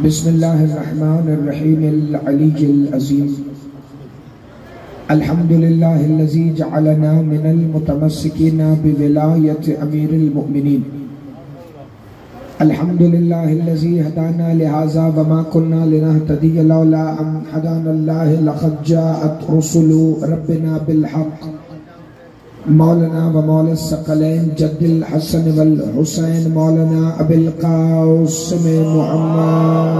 بسم اللہ الرحمن الرحیم العلی العظیم الحمدللہ الذی جعلنا من المتمسکین بولایت امیر المؤمنین الحمدللہ الذی ہدانا لہذا وما کننا لنہتدی لولا ان ہدانا اللہ لقد جاءت رسل ربنا بالحق مولانا و مولا الثقلین جد الحسن والحسین مولانا ابی القاسم محمد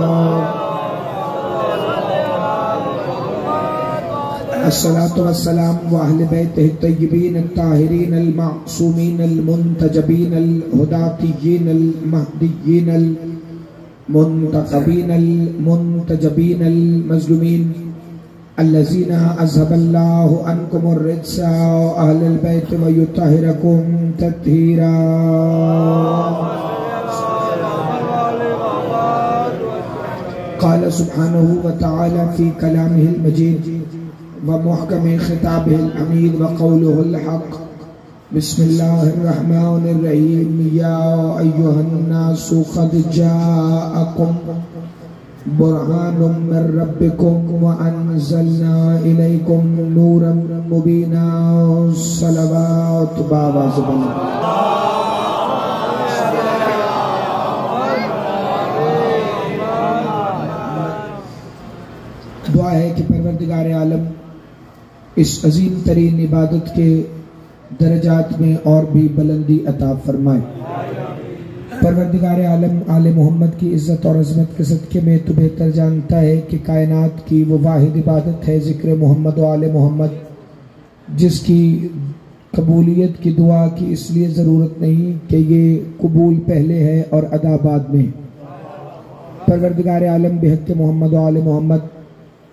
الصلاة والسلام و اہل بیتہ الطیبین الطاہرین المعصومین المنتجبین الہداتیین المہدیین المنتقبین المنتجبین المظلومین الذین اذهب اللہ عنکم الرجس اہل البیت ویطہرکم تطہیرا قال سبحانہ وتعالی فی کلامہ المجید ومحکم خطابہ الحمید وقولہ الحق بسم اللہ الرحمن الرحیم یا ایہا الناس قد جاءکم برہان من ربکم وانزلنا الیکم نورا مبینا صلوات باواز بنا دعا ہے کہ پروردگار عالم اس عظیم ترین عبادت کے درجات میں اور بھی بلندی عطا فرمائے۔ پروردگار عالم آل محمد کی عزت اور عظمت کے صدقے میں تو بہتر جانتا ہے کہ کائنات کی وہ واحد عبادت ہے ذکر محمد و آل محمد، جس کی قبولیت کی دعا کی اس لیے ضرورت نہیں کہ یہ قبول پہلے ہے اور ادا بعد میں۔ پروردگار عالم بحق محمد و آل محمد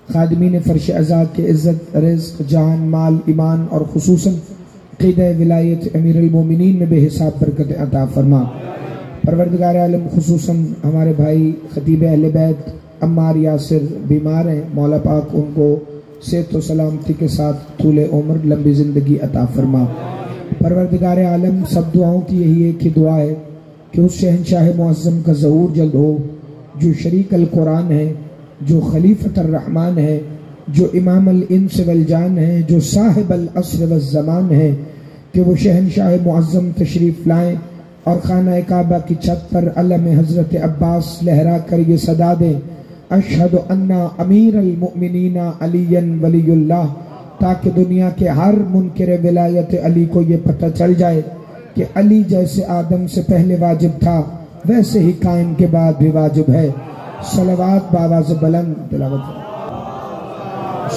خادمین فرش عزا کے عزت، رزق، جان، مال، ایمان اور خصوصاً قیدہ ولایت امیر المومنین میں بے حساب برکت عطا فرما۔ پروردگار عالم خصوصاً ہمارے بھائی خطیب اہل بیت عمار یاسر بیمار ہیں، مولا پاک ان کو صحت و سلامتی کے ساتھ طول عمر لمبی زندگی عطا فرما۔ پروردگار عالم سب دعاؤں کی یہی ایک ہی دعا ہے کہ اس شہنشاہ معظم کا ظہور جلد ہو جو شریک القرآن ہے، جو خلیفۃ الرحمن ہے، جو امام الانس والجان ہے، جو صاحب العصر والزمان ہے، کہ وہ شہنشاہ معظم تشریف لائیں اور خانہ کعبہ کی چھت پر علم حضرت عباس لہرا کر یہ صدا دیں اشہد ان امیر المؤمنین علی ولی اللہ، تاکہ دنیا کے ہر منکر ولایت علی کو یہ پتہ چل جائے کہ علی جیسے آدم سے پہلے واجب تھا ویسے ہی قائم کے بعد بھی واجب ہے۔ صلوات باواز بلند تلاوت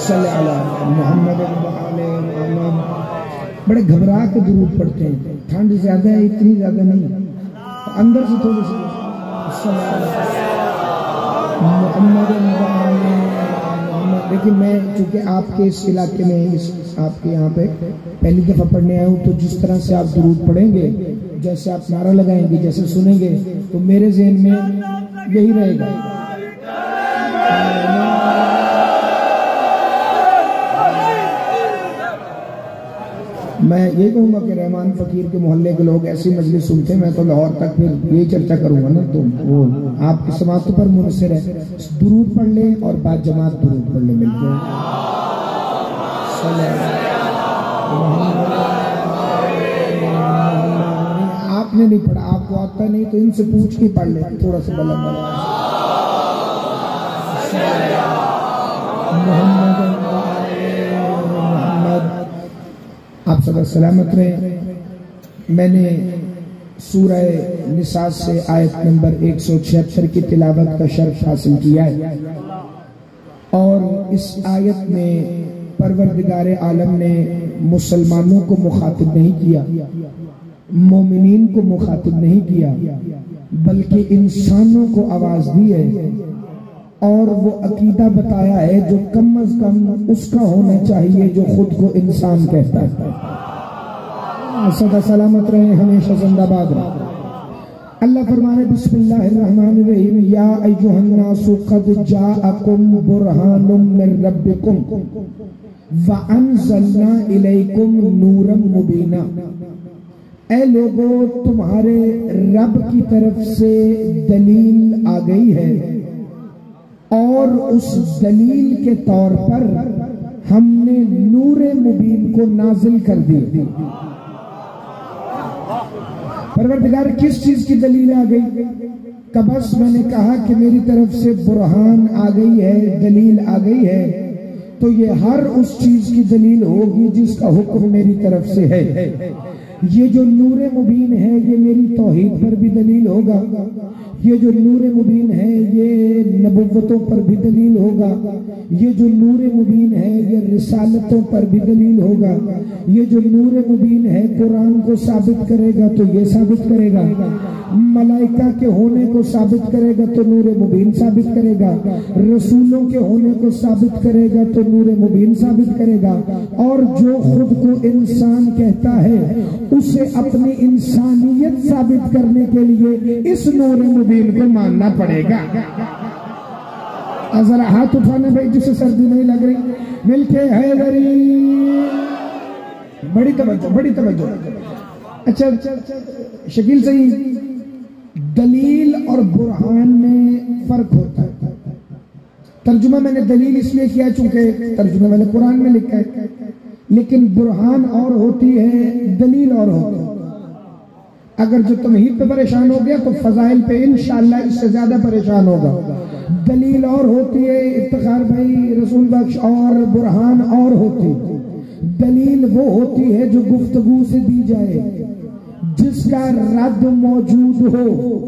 صلی اللہ محمد محمد۔ بڑے گھبرا کے درود پڑھتے ہیں، ٹھنڈ زیادہ ہے، اتنی زیادہ نہیں، اندر سے تھوڑی سی محمد محمد۔ لیکن میں چونکہ آپ کے اس علاقے میں آپ کے یہاں پہ پہلی دفعہ پڑھنے آیا ہوں، تو جس طرح سے آپ درود پڑھیں گے، جیسے آپ نعرہ لگائیں گے، جیسے سنیں گے، تو میرے ذہن میں یہی رہے گا۔ میں یہ کہوں گا کہ رحمان فقیر کے محلے کے لوگ ایسی مجلس سنتے ہیں، میں تو لاہور تک پھر یہی چرچا کروں گا نا، تو وہ آپ کی سماعتوں پر منحصر ہے۔ درود پڑھ لیں اور بعد جماعت درود پڑھ لیں مل کے۔ آپ نے نہیں پڑھا، آپ کو آتا نہیں تو ان سے پوچھ کے پڑھ لیں تھوڑا سا بلند بلند۔ آپ سب سلامت رہیں۔ میں نے سورہ نساء سے آیت نمبر 176 کی تلاوت کا شرف حاصل کیا ہے، اور اس آیت میں پروردگار عالم نے مسلمانوں کو مخاطب نہیں کیا، مومنین کو مخاطب نہیں کیا، بلکہ انسانوں کو آواز دی ہے، اور وہ عقیدہ بتایا ہے جو کم از کم اس کا ہونا چاہیے جو خود کو انسان کہتا ہے۔ سدا سلامت رہیں، ہمیشہ زندہ باد رہیں۔ اللہ فرمانے بسم اللہ الرحمن الرحیم یا ایھا الناس قد جاءکم برہان من ربکم وانزلنا الیکم نورا مبینا۔ اے لوگو تمہارے رب کی طرف سے دلیل آ گئی ہے اور اس دلیل کے طور پر ہم نے نور مبین کو نازل کر دیا۔ پروردگار کس چیز کی دلیل آ گئی؟ کہ بس میں نے کہا کہ میری طرف سے برہان آ گئی ہے، دلیل آ گئی ہے، تو یہ ہر اس چیز کی دلیل ہوگی جس کا حکم میری طرف سے ہے۔ یہ جو نور مبین ہے یہ میری توحید پر بھی دلیل ہوگا، یہ جو نور مبین ہے یہ نبوتوں پر بھی دلیل ہوگا، یہ جو نور مبین ہے یہ رسالتوں پر بھی دلیل ہوگا، یہ جو نور مبین ہے قرآن کو ثابت کرے گا تو یہ ثابت کرے گا، ملائکہ کے ہونے کو ثابت کرے گا تو نور مبین ثابت کرے گا، رسولوں کے ہونے کو ثابت کرے گا تو نور مبین ثابت کرے گا، اور جو خود کو انسان کہتا ہے اسے اپنی انسانیت ثابت کرنے کے لیے اس نور مبین کو ماننا پڑے گا۔ ذرا ہاتھ اٹھانا بھائی جسے سردی نہیں لگ رہی، مل کے حیدری، بڑی توجہ بڑی توجہ۔ اچھا شکیل صحیح، دلیل اور برہان میں فرق ہوتا ہے۔ ترجمہ میں نے دلیل اس لیے کیا چونکہ ترجمہ میں نے قرآن میں لکھا ہے، لیکن برہان اور ہوتی ہے، دلیل اور ہوتی ہے۔ اگر جو تمہید پہ پریشان ہو گیا تو فضائل پہ انشاءاللہ اس سے زیادہ پریشان ہوگا۔ دلیل اور ہوتی ہے افتخار بھائی رسول بخش، اور برہان اور ہوتی ہے۔ دلیل وہ ہوتی ہے جو گفتگو سے دی جائے، جس کا رد موجود ہو۔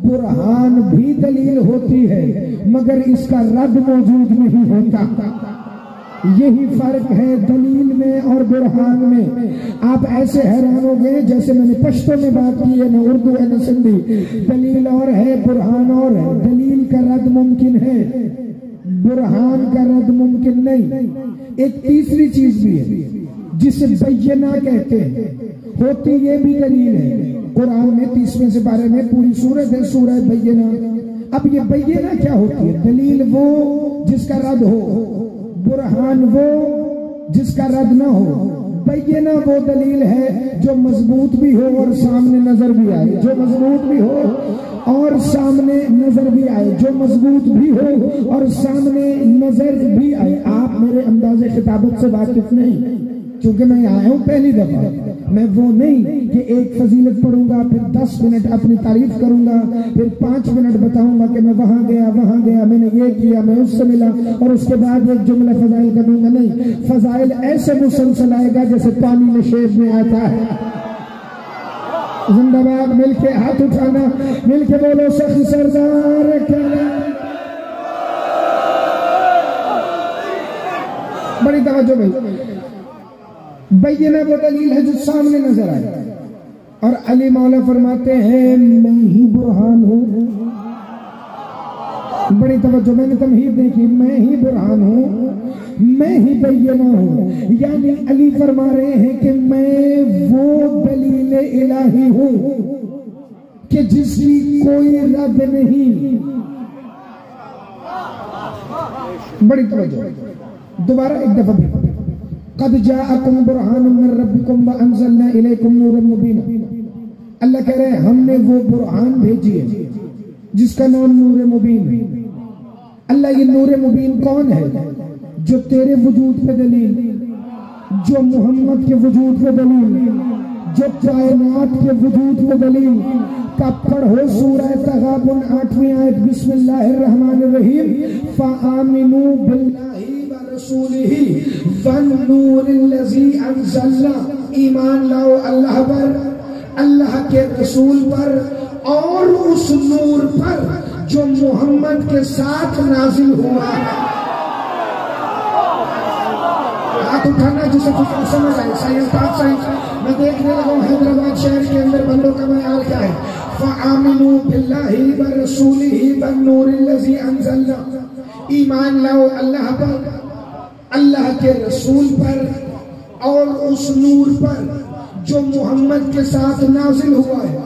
برہان بھی دلیل ہوتی ہے مگر اس کا رد موجود نہیں ہوتا۔ یہی فرق ہے دلیل میں اور برہان میں۔ آپ ایسے حیران ہو گئے جیسے میں نے پشتو میں بات کی ہے، نہ اردو ہے نہ سندھی۔ دلیل اور ہے، برہان اور ہے۔ دلیل کا رد ممکن ہے، برہان کا رد ممکن نہیں۔ ایک تیسری چیز بھی ہے جسے بینہ کہتے ہیں، ہوتی یہ بھی دلیل ہے۔ قرآن میں 30ویں سپارے میں پوری سورت ہے، سورہ بینہ۔ اب یہ بینہ کیا ہوتی ہے؟ دلیل وہ جس کا رد ہو، برہان وہ جس کا رد نہ ہو۔ بینہ وہ دلیل ہے جو مضبوط بھی ہو اور سامنے نظر بھی آئے، جو مضبوط بھی ہو اور سامنے نظر بھی آئے، جو مضبوط بھی ہو اور سامنے نظر بھی آئے۔ آپ میرے انداز خطابت سے واقف نہیں، چونکہ میں آیا ہوں پہلی دفعہ۔ میں وہ نہیں کہ ایک فضیلت پڑھوں گا پھر 10 منٹ اپنی تعریف کروں گا، پھر 5 منٹ بتاؤں گا کہ میں وہاں گیا میں نے یہ کیا، میں اس سے ملا، اور اس کے بعد ایک جملہ فضائل کا دوں گا۔ نہیں، فضائل ایسے مسلسل آئے گا جیسے پانی نشیب میں آتا ہے۔ زندہ باد، مل کے ہاتھ اٹھانا، مل کے بولو سخی سردار کیا۔ بڑی توجہ بھائی۔ بینہ وہ دلیل ہے جو سامنے نظر آئے، اور علی مولا فرماتے ہیں میں ہی برہان ہوں۔ بڑی توجہ، میں نے تمہید نہیں کی، میں ہی برہان ہوں، میں ہی بینہ ہوں۔ یعنی علی فرما رہے ہیں کہ میں وہ دلیل الہی ہوں کہ جس کی کوئی رد نہیں۔ بڑی توجہ، دوبارہ ایک دفعہ بھی، قد جاءکم برہان من ربکم وانزلنا الیکم نورا مبینا۔ اللہ کہہ رہے ہیں ہم نے وہ برہان بھیجی ہے جس کا نام نور مبین ہے۔ اللہ یہ نور مبین کون ہے؟ جو تیرے وجود پہ دلیل، جو محمد کے وجود پہ دلیل، جو کائنات کے وجود پہ دلیل۔ کب پڑھو سورہ تغابن 8ویں آیت، بسم اللہ الرحمن الرحیم، فآمنوا باللہ ورسولہ والنور الذی انزلنا۔ ایمان لاؤ اللہ پر، اللہ کے رسول پر، اور اس نور پر جو محمد کے ساتھ نازل ہوا ہے۔ ہاتھ اٹھانا جسے کچھ سمجھ آئے۔ صحیح میں دیکھنے لگا ہوں حیدرآباد شہر کے اندر بندوں کا معیار کیا ہے۔ فآمنوا باللہ ورسولہ والنور الذی انزلنا۔ ایمان لاؤ اللہ پر، اللہ کے رسول پر، اور اس نور پر جو محمد کے ساتھ نازل ہوا ہے۔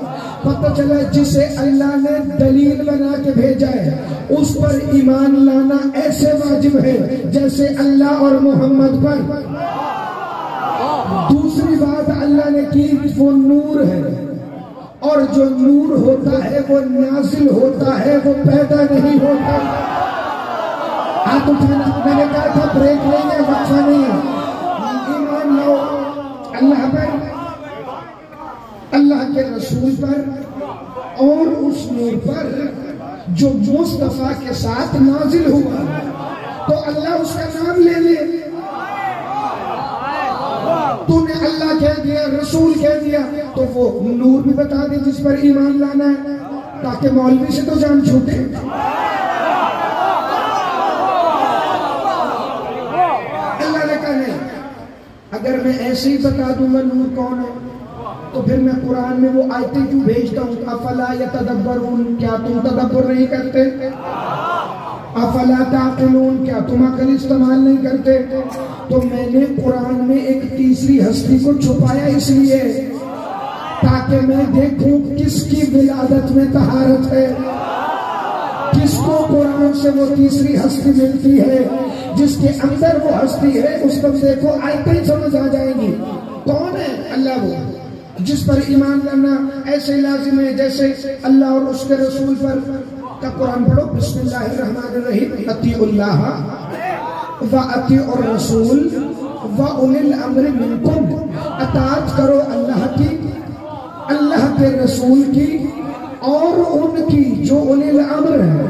پتہ چلا جسے اللہ نے دلیل بنا کے بھیجا ہے اس پر ایمان لانا ایسے واجب ہے جیسے اللہ اور محمد پر۔ دوسری بات اللہ نے کی وہ نور ہے، اور جو نور ہوتا ہے وہ نازل ہوتا ہے، وہ پیدا نہیں ہوتا۔ ہاتھ اٹھانا، میں نے کہا تھا بریک نہیں ہے، وقفہ نہیں ہے. ایمان لاؤ اللہ پر، اللہ کے رسول پر اور اس نور پر جو مصطفیٰ کے ساتھ نازل ہوا، تو اللہ اس کا نام لے لے. تو نے اللہ کہہ دیا، رسول کہہ دیا، تو وہ نور بھی بتا دے جس پر ایمان لانا ہے، تاکہ مولوی سے تو جان چھوٹے. اللہ نے کہا نہیں، اگر میں ایسے ہی بتا دوں گا نور کون ہے تو پھر میں قرآن میں وہ آیتیں کیوں بھیجتا ہوں؟ افلا یتدبرون، کیا تم تدبر نہیں کرتے؟ افلا تعقلون، کیا تم عقل استعمال نہیں کرتے؟ تو میں نے قرآن میں ایک تیسری ہستی کو چھپایا اس لیے تاکہ میں دیکھوں کس کی ولادت میں طہارت ہے، کس کو قرآن سے وہ تیسری ہستی ملتی ہے، جس کے اندر وہ ہستی ہے اس بندے کو آیتیں سمجھ آ جائیں گی. کون ہے؟ اللہ وہ جس پر ایمان لانا ایسے لازم ہے جیسے اللہ اور اس کے رسول پر. کا قرآن پڑھو، بسم اللہ الرحمن الرحیم. اطیعوا اللہ واطیعوا الرسول واولی الامر منکم، اطاعت کرو اللہ کی، اللہ کے رسول کی اور ان کی جو اولی الامر ہے.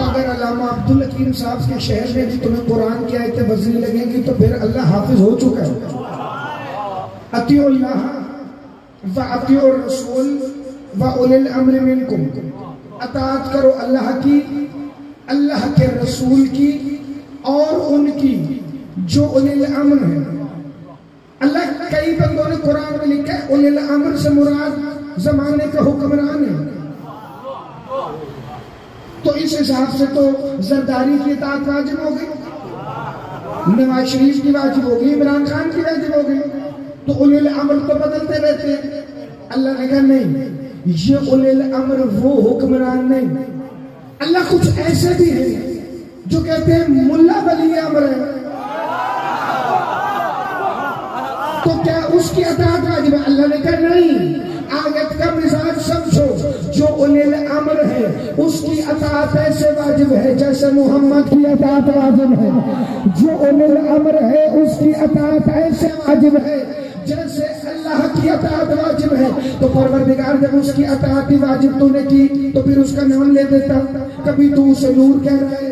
اگر علامہ عبدالحکیم صاحب کے شہر میں بھی تمہیں قرآن کی آیتیں وزنی لگیں گی تو پھر اللہ حافظ ہو چکا ہے. اطیعوا اللہ واطیعوا الرسول واولی الامر منکم، اطاعت کرو اللہ کی، اللہ کے رسول کی اور ان کی جو اولی الامر ہے. اللہ کئی بندوں نے قرآن میں لکھا ہے اولی الامر سے مراد زمانے کا حکمران ہے. تو اس حساب سے تو زرداری کی اطاعت واجب ہو گئی، نواز شریف کی واجب ہو گئی، عمران خان کی واجب ہو گئی. تو اولی الامر تو بدلتے رہتے ہیں. اللہ نے کہا نہیں، یہ اولی الامر وہ حکمران نہیں. اللہ کچھ ایسے بھی ہیں جو کہتے ہیں ملا ولی امر ہے، تو کیا اس کی اطاعت واجب ہے؟ اللہ نے کہا نہیں. آیت کا مزاج سمجھو، جو اولی الامر ہے اس کی اطاعت ایسے واجب ہے جیسے محمد کی اطاعت واجب ہے، جو اولی الامر ہے اس کی اطاعت ایسے واجب ہے جیسے اللہ کی اطاعت واجب ہے. تو پروردگار جب اس کی اطاعت واجب تو نے کی تو پھر اس کا نام لے دیتا. کبھی تو اسے نور کہہ رہا ہے،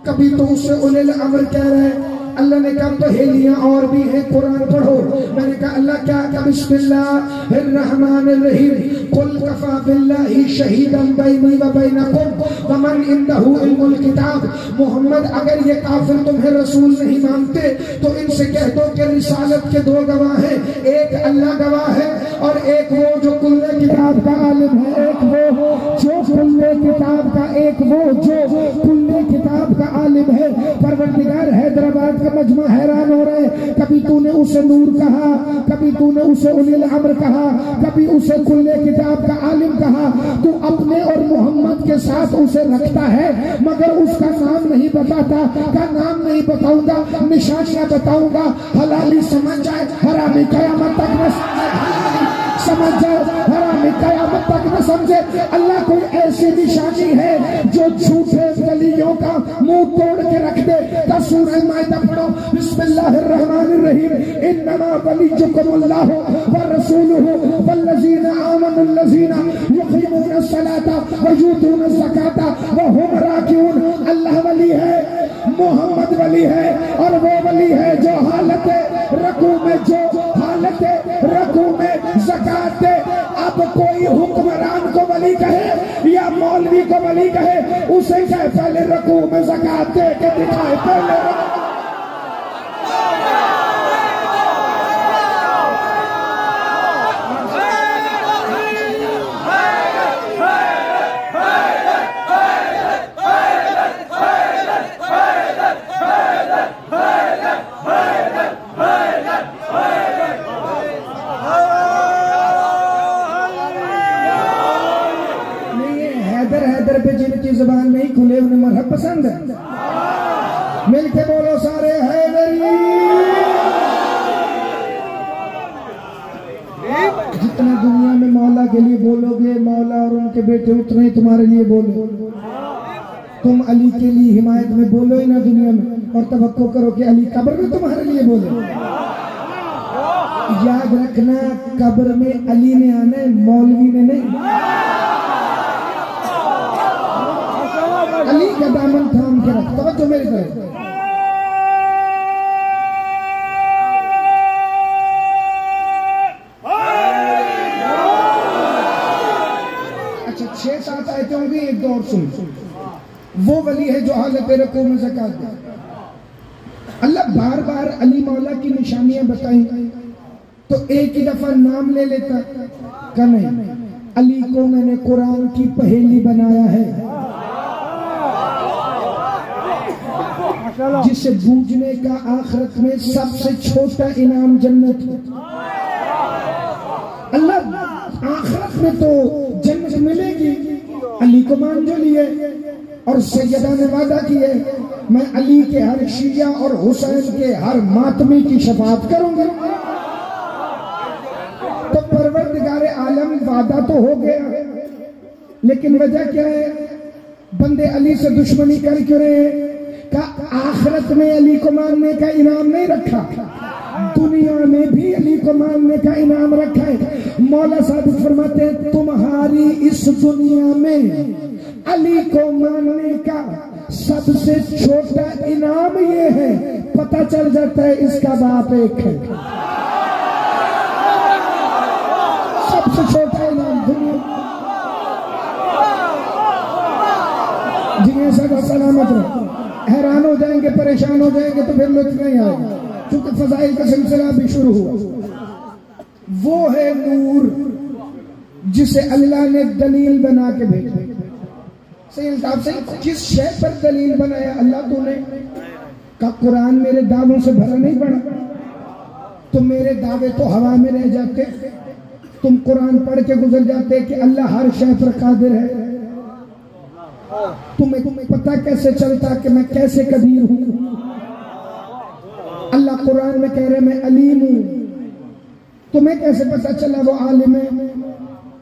کبھی تو اسے اولی الامر کہہ رہا ہے. اللہ نے کہا پہیلیاں اور بھی ہیں، قرآن پڑھو. میں نے کہا اللہ کیا کہ بسم اللہ الرحمن الرحیم قل کفا باللہ شہیدا بینی و بینکم ومن عندہ علم الکتاب. محمد اگر یہ کافر تمہیں رسول نہیں مانتے تو ان سے کہہ دو کہ رسالت کے دو گواہ ہیں، ایک اللہ گواہ ہے اور ایک وہ جو کل کتاب کا عالم ہے. ایک وہ جو کل کتاب کا، ایک وہ جو کل کتاب کا عالم ہے. پروردگار حیدرآباد کا مجمع حیران ہو رہے، کبھی تو نے اسے نور کہا، کبھی تو نے اسے اولی الامر کہا، کبھی اسے کل کتاب کا عالم کہا. تو اپنے اور محمد کے ساتھ اسے رکھتا ہے مگر اس کا نام نہیں بتاتا. کا نام نہیں بتاؤں گا، نشانیاں بتاؤں گا. حلالی سمجھ جائے، حرامی قیامت تک نہ سمجھ جائے، حرامی قیامت تک نہ سمجھے. اللہ کوئی ایسی نشانی ہے جو جھوٹے ولیوں کا منہ توڑ کے رکھ دے. سورہ مائدہ پڑھو، بسم اللہ الرحمن الرحیم. انما ولیکم اللہ ورسولہ والذین آمنوا الذین یقیمون الصلاۃ ویؤتون الزکاۃ وہم راکعون. اللہ ولی ہے، محمد ولی ہے، اور وہ ولی ہے جو حالت رکوع میں زکات دے. اب کوئی حکمران کو ولی کہے یا مولوی کو ولی کہے، اسے کہے پہلے رکوع میں زکات دے کے دکھائے. پہلے حیدر پہ جن کی زبان نہیں کھلے انہیں مذہب پسند ہے. مل کے بولو سارے حیدری. جتنا دنیا میں مولا کے لیے بولو گے مولا اور ان کے بیٹے اتنے ہی تمہارے لیے بولو. تم علی کے لیے حمایت میں بولو ہی نہ دنیا میں اور توقع کرو کہ علی قبر میں تمہارے لیے بولے. یاد رکھنا قبر میں علی نے آنا ہے مولوی نے نہیں. علی کا دامن تھام کے رکھ. توجہ میری طرف. اچھا 6-7 آیتیں ہوں گی ایک دو اور سن. وہ ولی ہے جو حالت رکوع میں زکات دے. اللہ بار بار علی مولا کی نشانیاں بتائیں تو ایک ہی دفعہ نام لے لیتا کہ نہیں. علی کو میں نے قرآن کی پہیلی بنایا ہے جسے بوجھنے کا آخرت میں سب سے چھوٹا انعام جنت ہے. اللہ آخرت میں تو جنت ملے گی. علی کو مان جو لیے اور سیدہ نے وعدہ کیے میں علی کے ہر شیعہ اور حسین کے ہر ماتمی کی شفاعت کروں گا. تو پروردگار عالم وعدہ تو ہو گیا لیکن وجہ کیا ہے؟ بندے علی سے دشمنی کر کیوں رہے ہیں؟ کہ آخرت میں علی کو ماننے کا انعام نہیں رکھا, دنیا میں بھی علی کو ماننے کا انعام رکھا ہے. مولا صادق فرماتے ہیں تمہاری اس دنیا میں علی کو ماننے کا سب سے چھوٹا انعام یہ ہے پتہ چل جاتا ہے اس کا باپ ایک ہے. سب سے چھوٹا انعام دنیا. جنہیں سب سلامت رہو. حیران ہو جائیں گے پریشان ہو جائیں گے تو پھر لطف نہیں آئے گا چونکہ فضائل کا سلسلہ بھی شروع ہوا. وہ ہے نور جسے اللہ نے دلیل بنا کے بھیجا. صحیح الطاف سے کس شے پر دلیل بنایا اللہ تو نے؟ کہ قرآن میرے دعووں سے بھرا نہیں پڑا تو میرے دعوے تو ہوا میں رہ جاتے. تم قرآن پڑھ کے گزر جاتے کہ اللہ ہر شے پر قادر ہے. تمہیں پتہ کیسے چلتا کہ میں کیسے قدیر ہوں؟ اللہ قرآن میں کہہ رہے میں علیم ہوں. تمہیں کیسے پتہ چلا وہ عالم ہے؟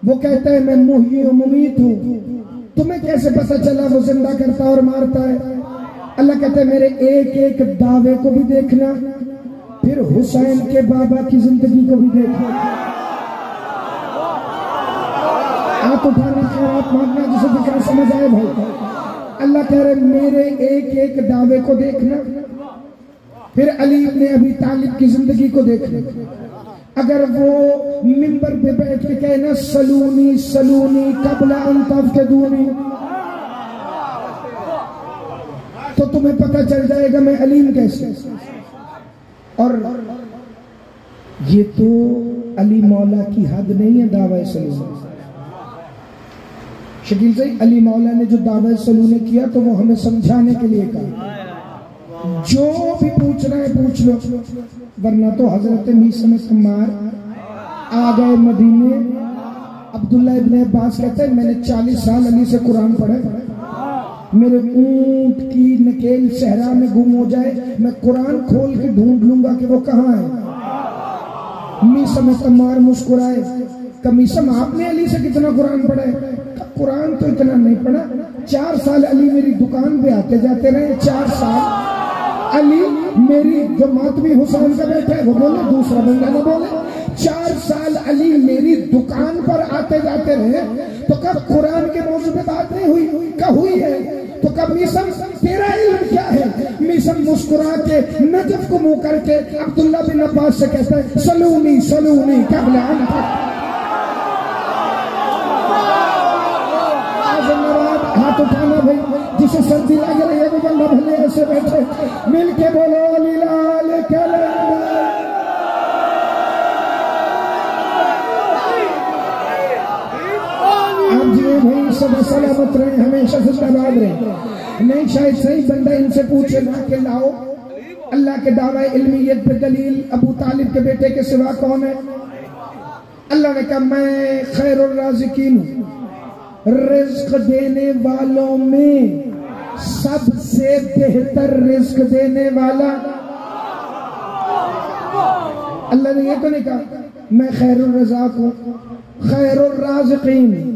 وہ کہتا ہے میں محیی و ممیت ہوں. تمہیں کیسے پتہ چلا وہ زندہ کرتا اور مارتا ہے؟ اللہ کہتا ہے میرے ایک ایک دعوے کو بھی دیکھنا پھر حسین کے بابا کی زندگی کو بھی دیکھنا. آپ اٹھانا خیرات مانگنا جسے دکھا سمجھ آئے بھائی. اللہ کہہ رہے میرے ایک ایک دعوے کو دیکھنا پھر علی ابن ابی طالب کی زندگی کو دیکھنا. اگر وہ منبر پہ بیٹھ کے کہنا سلونی سلونی قبل ان تفتدونی تو تمہیں پتہ چل جائے گا میں علیم کیسے. اور یہ تو علی مولا کی حد نہیں ہے دعوی سلونی. شکیل سے علی مولا نے جو دعوی سلونی کیا تو وہ ہمیں سمجھانے کے لیے کہا جو بھی پوچھنا ہے پوچھ لو. ورنہ تو حضرت میثم سمار آ گئے مدینے. عبداللہ ابن عباس کہتے ہیں میں نے 40 سال علی سے قرآن پڑھے. میرے اونٹ کی نکیل صحرا میں گم ہو جائے میں قرآن کھول کے ڈھونڈ لوں گا کہ وہ کہاں ہے. میثم سمار مسکرائے کہ میثم آپ نے علی سے کتنا قرآن پڑھا ہے؟ قرآن تو اتنا نہیں پڑھا. 4 سال علی میری دکان پہ آتے جاتے رہے. 4 سال علی میری جو ماتمی حسین کا بیٹا ہے وہ بولے دوسرا بندہ نہ بولے. 4 سال علی میری دکان پر آتے جاتے رہے تو کب قرآن کے موضوع پہ بات نہیں ہوئی؟ کہ ہوئی ہے. تو کب میثم تیرا علم کیا ہے؟ میثم مسکرا کے نجف کو منہ کر کے عبداللہ بن عباس سے کہتا ہے سلونی سلونی قبل ان ہاتھ اٹھانا بھائی جسے سردی لگ رہی ہے وہ بندہ بھلے ایسے بیٹھے مل کے بولو علی لال آپ جی بھائی سب سلامت رہے ہمیشہ زندہ باد رہے. نہیں شاید صحیح بندہ ان سے پوچھے نا کہ لاؤ اللہ کے دعوی علمیت پہ دلیل ابو طالب کے بیٹے کے سوا کون ہے؟ اللہ نے کہا میں خیر الرازقین ہوں. رزق دینے والوں میں سب سے بہتر رزق دینے والا. اللہ نے یہ تو نہیں کہا میں خیر الرزاق ہوں، خیر الرازقین،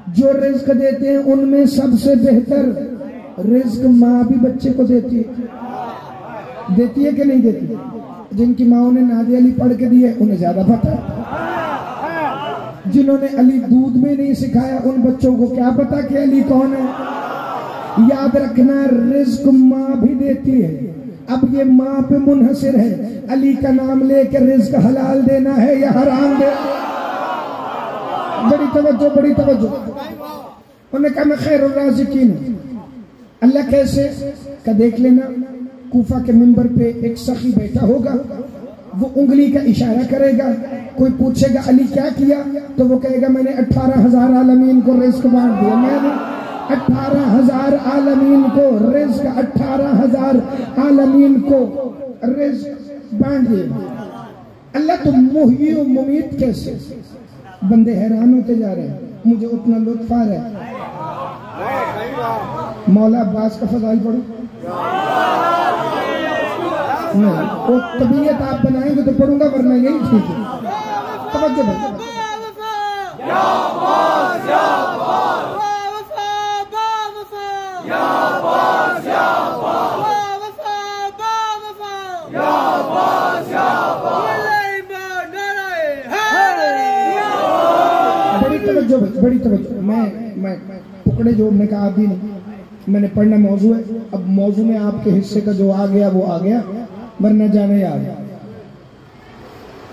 جو رزق دیتے ہیں ان میں سب سے بہتر رزق ماں بھی بچے کو دیتی ہے کہ نہیں دیتی؟ جن کی ماں نے نادی علی پڑھ کے دی ہے انہیں زیادہ پتہ ہے، جنہوں نے علی دودھ میں نہیں سکھایا ان بچوں کو کیا پتا کہ علی کون ہے؟ یاد رکھنا رزق ماں بھی دیتی ہے، اب یہ ماں پہ منحصر ہے علی کا نام لے کے رزق حلال دینا ہے یا حرام دینا۔ بڑی توجہ۔ انہوں نے کہا میں خیر الرازقین ہوں۔ اللہ کیسے کہ دیکھ لینا، کوفہ کے منبر پہ ایک سخی بیٹھا ہوگا، وہ انگلی کا اشارہ کرے گا، کوئی پوچھے گا علی کیا کیا تو وہ کہے گا میں نے 18,000 عالمین کو رزق بانٹ دیا، میں نے 18,000 عالمین کو رزق 18,000 عالمین کو رزق بانٹ دیا۔ اللہ تو محیی و ممیت کیسے؟ بندے حیران ہوتے جا رہے ہیں، مجھے اتنا لطف آ رہا ہے۔ مولا عباس کا فضائل پڑھو، وہ طبیعت آپ بنائیں گے تو پڑھوں گا ورنہ یہی ٹھیک ہے۔ توجہ بھائی، بڑی توجہ۔ میں ٹکڑے جو نے کہا بھی نہیں، میں نے پڑھنا موضوع ہے، اب موضوع میں آپ کے حصے کا جو آ گیا وہ آ گیا ورنہ جانے یاد۔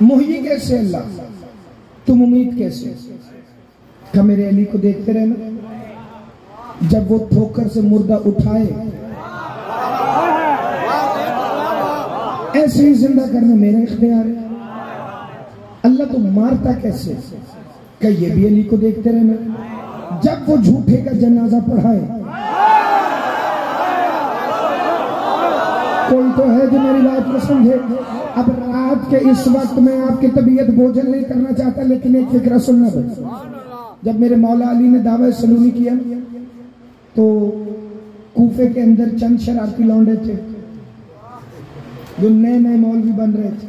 محیی کیسے اللہ، تم امید کیسے؟ کہ میرے علی کو دیکھتے رہنا، جب وہ ٹھوکر سے مردہ اٹھائے ایسے ہی زندہ کرنا میرا اختیار ہے۔ اللہ تو مارتا کیسے؟ کہ یہ بھی علی کو دیکھتے رہنا، جب وہ جھوٹے کا جنازہ پڑھائے۔ کوئی تو ہے جو میری بات کو سمجھے؟ اب رات کے اس وقت میں آپ کی طبیعت بوجھل نہیں کرنا چاہتا، لیکن ایک فکرہ سننا پڑتا۔ جب میرے مولا علی نے دعویٰ سلومی کیا تو کوفے کے اندر چند شرارتی لونڈے تھے جو نئے مولوی بن رہے تھے،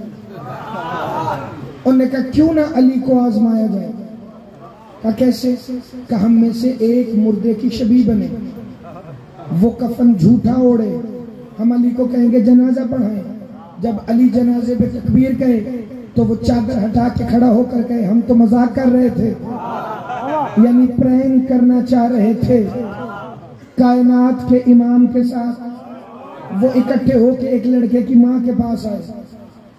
انہوں نے کہا کیوں نہ علی کو آزمایا جائے۔ کہا کیسے؟ کہ ہم میں سے ایک مردے کی شبیہ بنے، وہ کفن جھوٹا اوڑے، ہم علی کو کہیں گے جنازہ پڑھائیں، جب علی جنازے پہ تکبیر کہے تو وہ چادر ہٹا کے کھڑا ہو کر کہے ہم تو مذاق کر رہے تھے، یعنی پرینک کرنا چاہ رہے تھے کائنات کے امام کے ساتھ۔ وہ اکٹھے ہو کے ایک لڑکے کی ماں کے پاس آئے،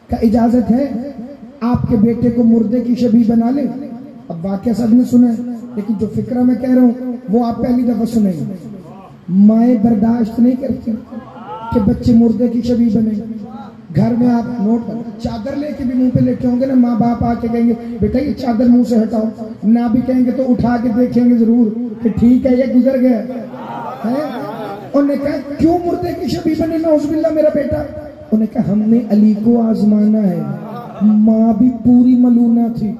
کہ اجازت ہے آپ کے بیٹے کو مردے کی شبیہ بنا لیں؟ اب واقعہ سب نے سنا ہے لیکن جو فکرہ میں کہہ رہا ہوں وہ آپ پہلی دفعہ سنیں گے۔ مائیں برداشت نہیں کرتی کہ بچے مردے کی شبیہ بنے۔ گھر میں آپ نوٹ کر چادر لے کے بھی منہ پہ لیٹے ہوں گے نا، ماں باپ آ کے کہیں گے بیٹا یہ چادر منہ سے ہٹاؤ، نہ بھی کہیں گے تو اٹھا کے دیکھیں گے ضرور کہ ٹھیک ہے یہ گزر گیا ہے۔ انہوں نے کہا کیوں مردے کی شبیہ بنے نعوذ باللہ میرا بیٹا؟ انہوں نے کہا ہم نے علی کو آزمانا ہے، ماں بھی پوری ملونہ تھی،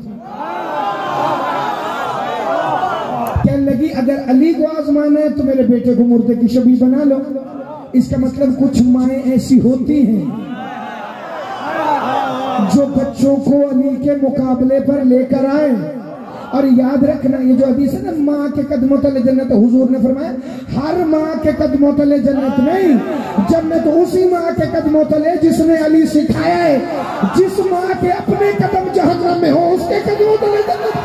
کہنے لگی اگر علی کو آزمانا ہے تو میرے بیٹے کو مردے کی شبیہ بنا لو۔ اس کا مطلب کچھ مائیں ایسی ہوتی ہیں جو بچوں کو علی کے مقابلے پر لے کر آئیں۔ اور یاد رکھنا یہ جو حدیث ہے نا ماں کے قدموں تلے جنت، حضور نے فرمایا ہر ماں کے قدموں تلے جنت نہیں، جنت اسی ماں کے قدموں تلے جس نے علی سکھایا ہے۔ جس ماں کے اپنے قدم جہنم میں ہو اس کے قدموں تلے جنت۔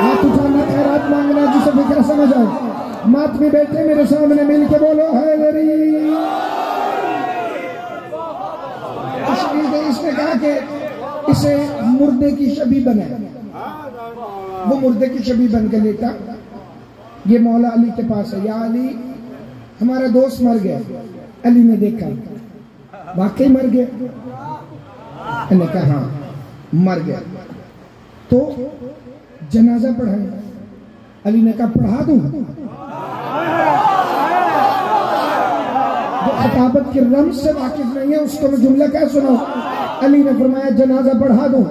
ہاتھ اٹھانا خیرات مانگنا جسے فکر سمجھ آئے۔ ماتمی بیٹھے میرے سامنے مل کے بولو حیدری۔ اس نے کہا کہ اسے مردے کی شبیہ بنا، وہ مردے کی شبیہ بن کے لیتا۔ یہ مولا علی کے پاس ہے، یا علی ہمارا دوست مر گیا۔ علی نے دیکھا واقعی مر گیا، انہوں نے کہا ہاں مر گیا، تو جنازہ پڑھائیں۔ علی نے کہا پڑھا دوں؟ جو خطابت کے رمز سے واقف نہیں ہے اس کو میں جملہ کیا سناؤں؟ علی نے فرمایا جنازہ پڑھا دوں؟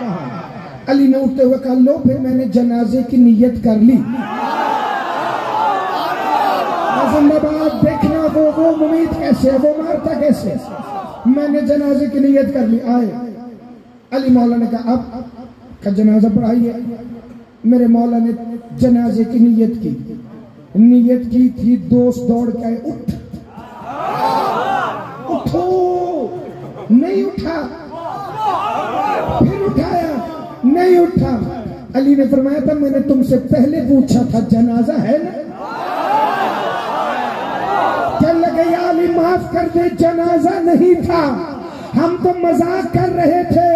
کہا علی نے اٹھتے ہوئے کہا لو پھر میں نے جنازے کی نیت کر لی۔ دیکھنا وہ ممید کیسے ہے، وہ مارتا کیسے۔ میں نے جنازے کی نیت کر لی. آئے علی مولا نے کہا اب کا جنازہ پڑھائیے. میرے مولا نے جنازے کی نیت کی تھی. دوست دوڑ کے آئے, اٹھو, نہیں اٹھا. پھر اٹھایا, نہیں اٹھا. علی نے فرمایا تھا میں نے تم سے پہلے پوچھا تھا جنازہ ہے نا. کہنے لگے یا علی معاف کر دے, جنازہ نہیں تھا, ہم تو مذاق کر رہے تھے.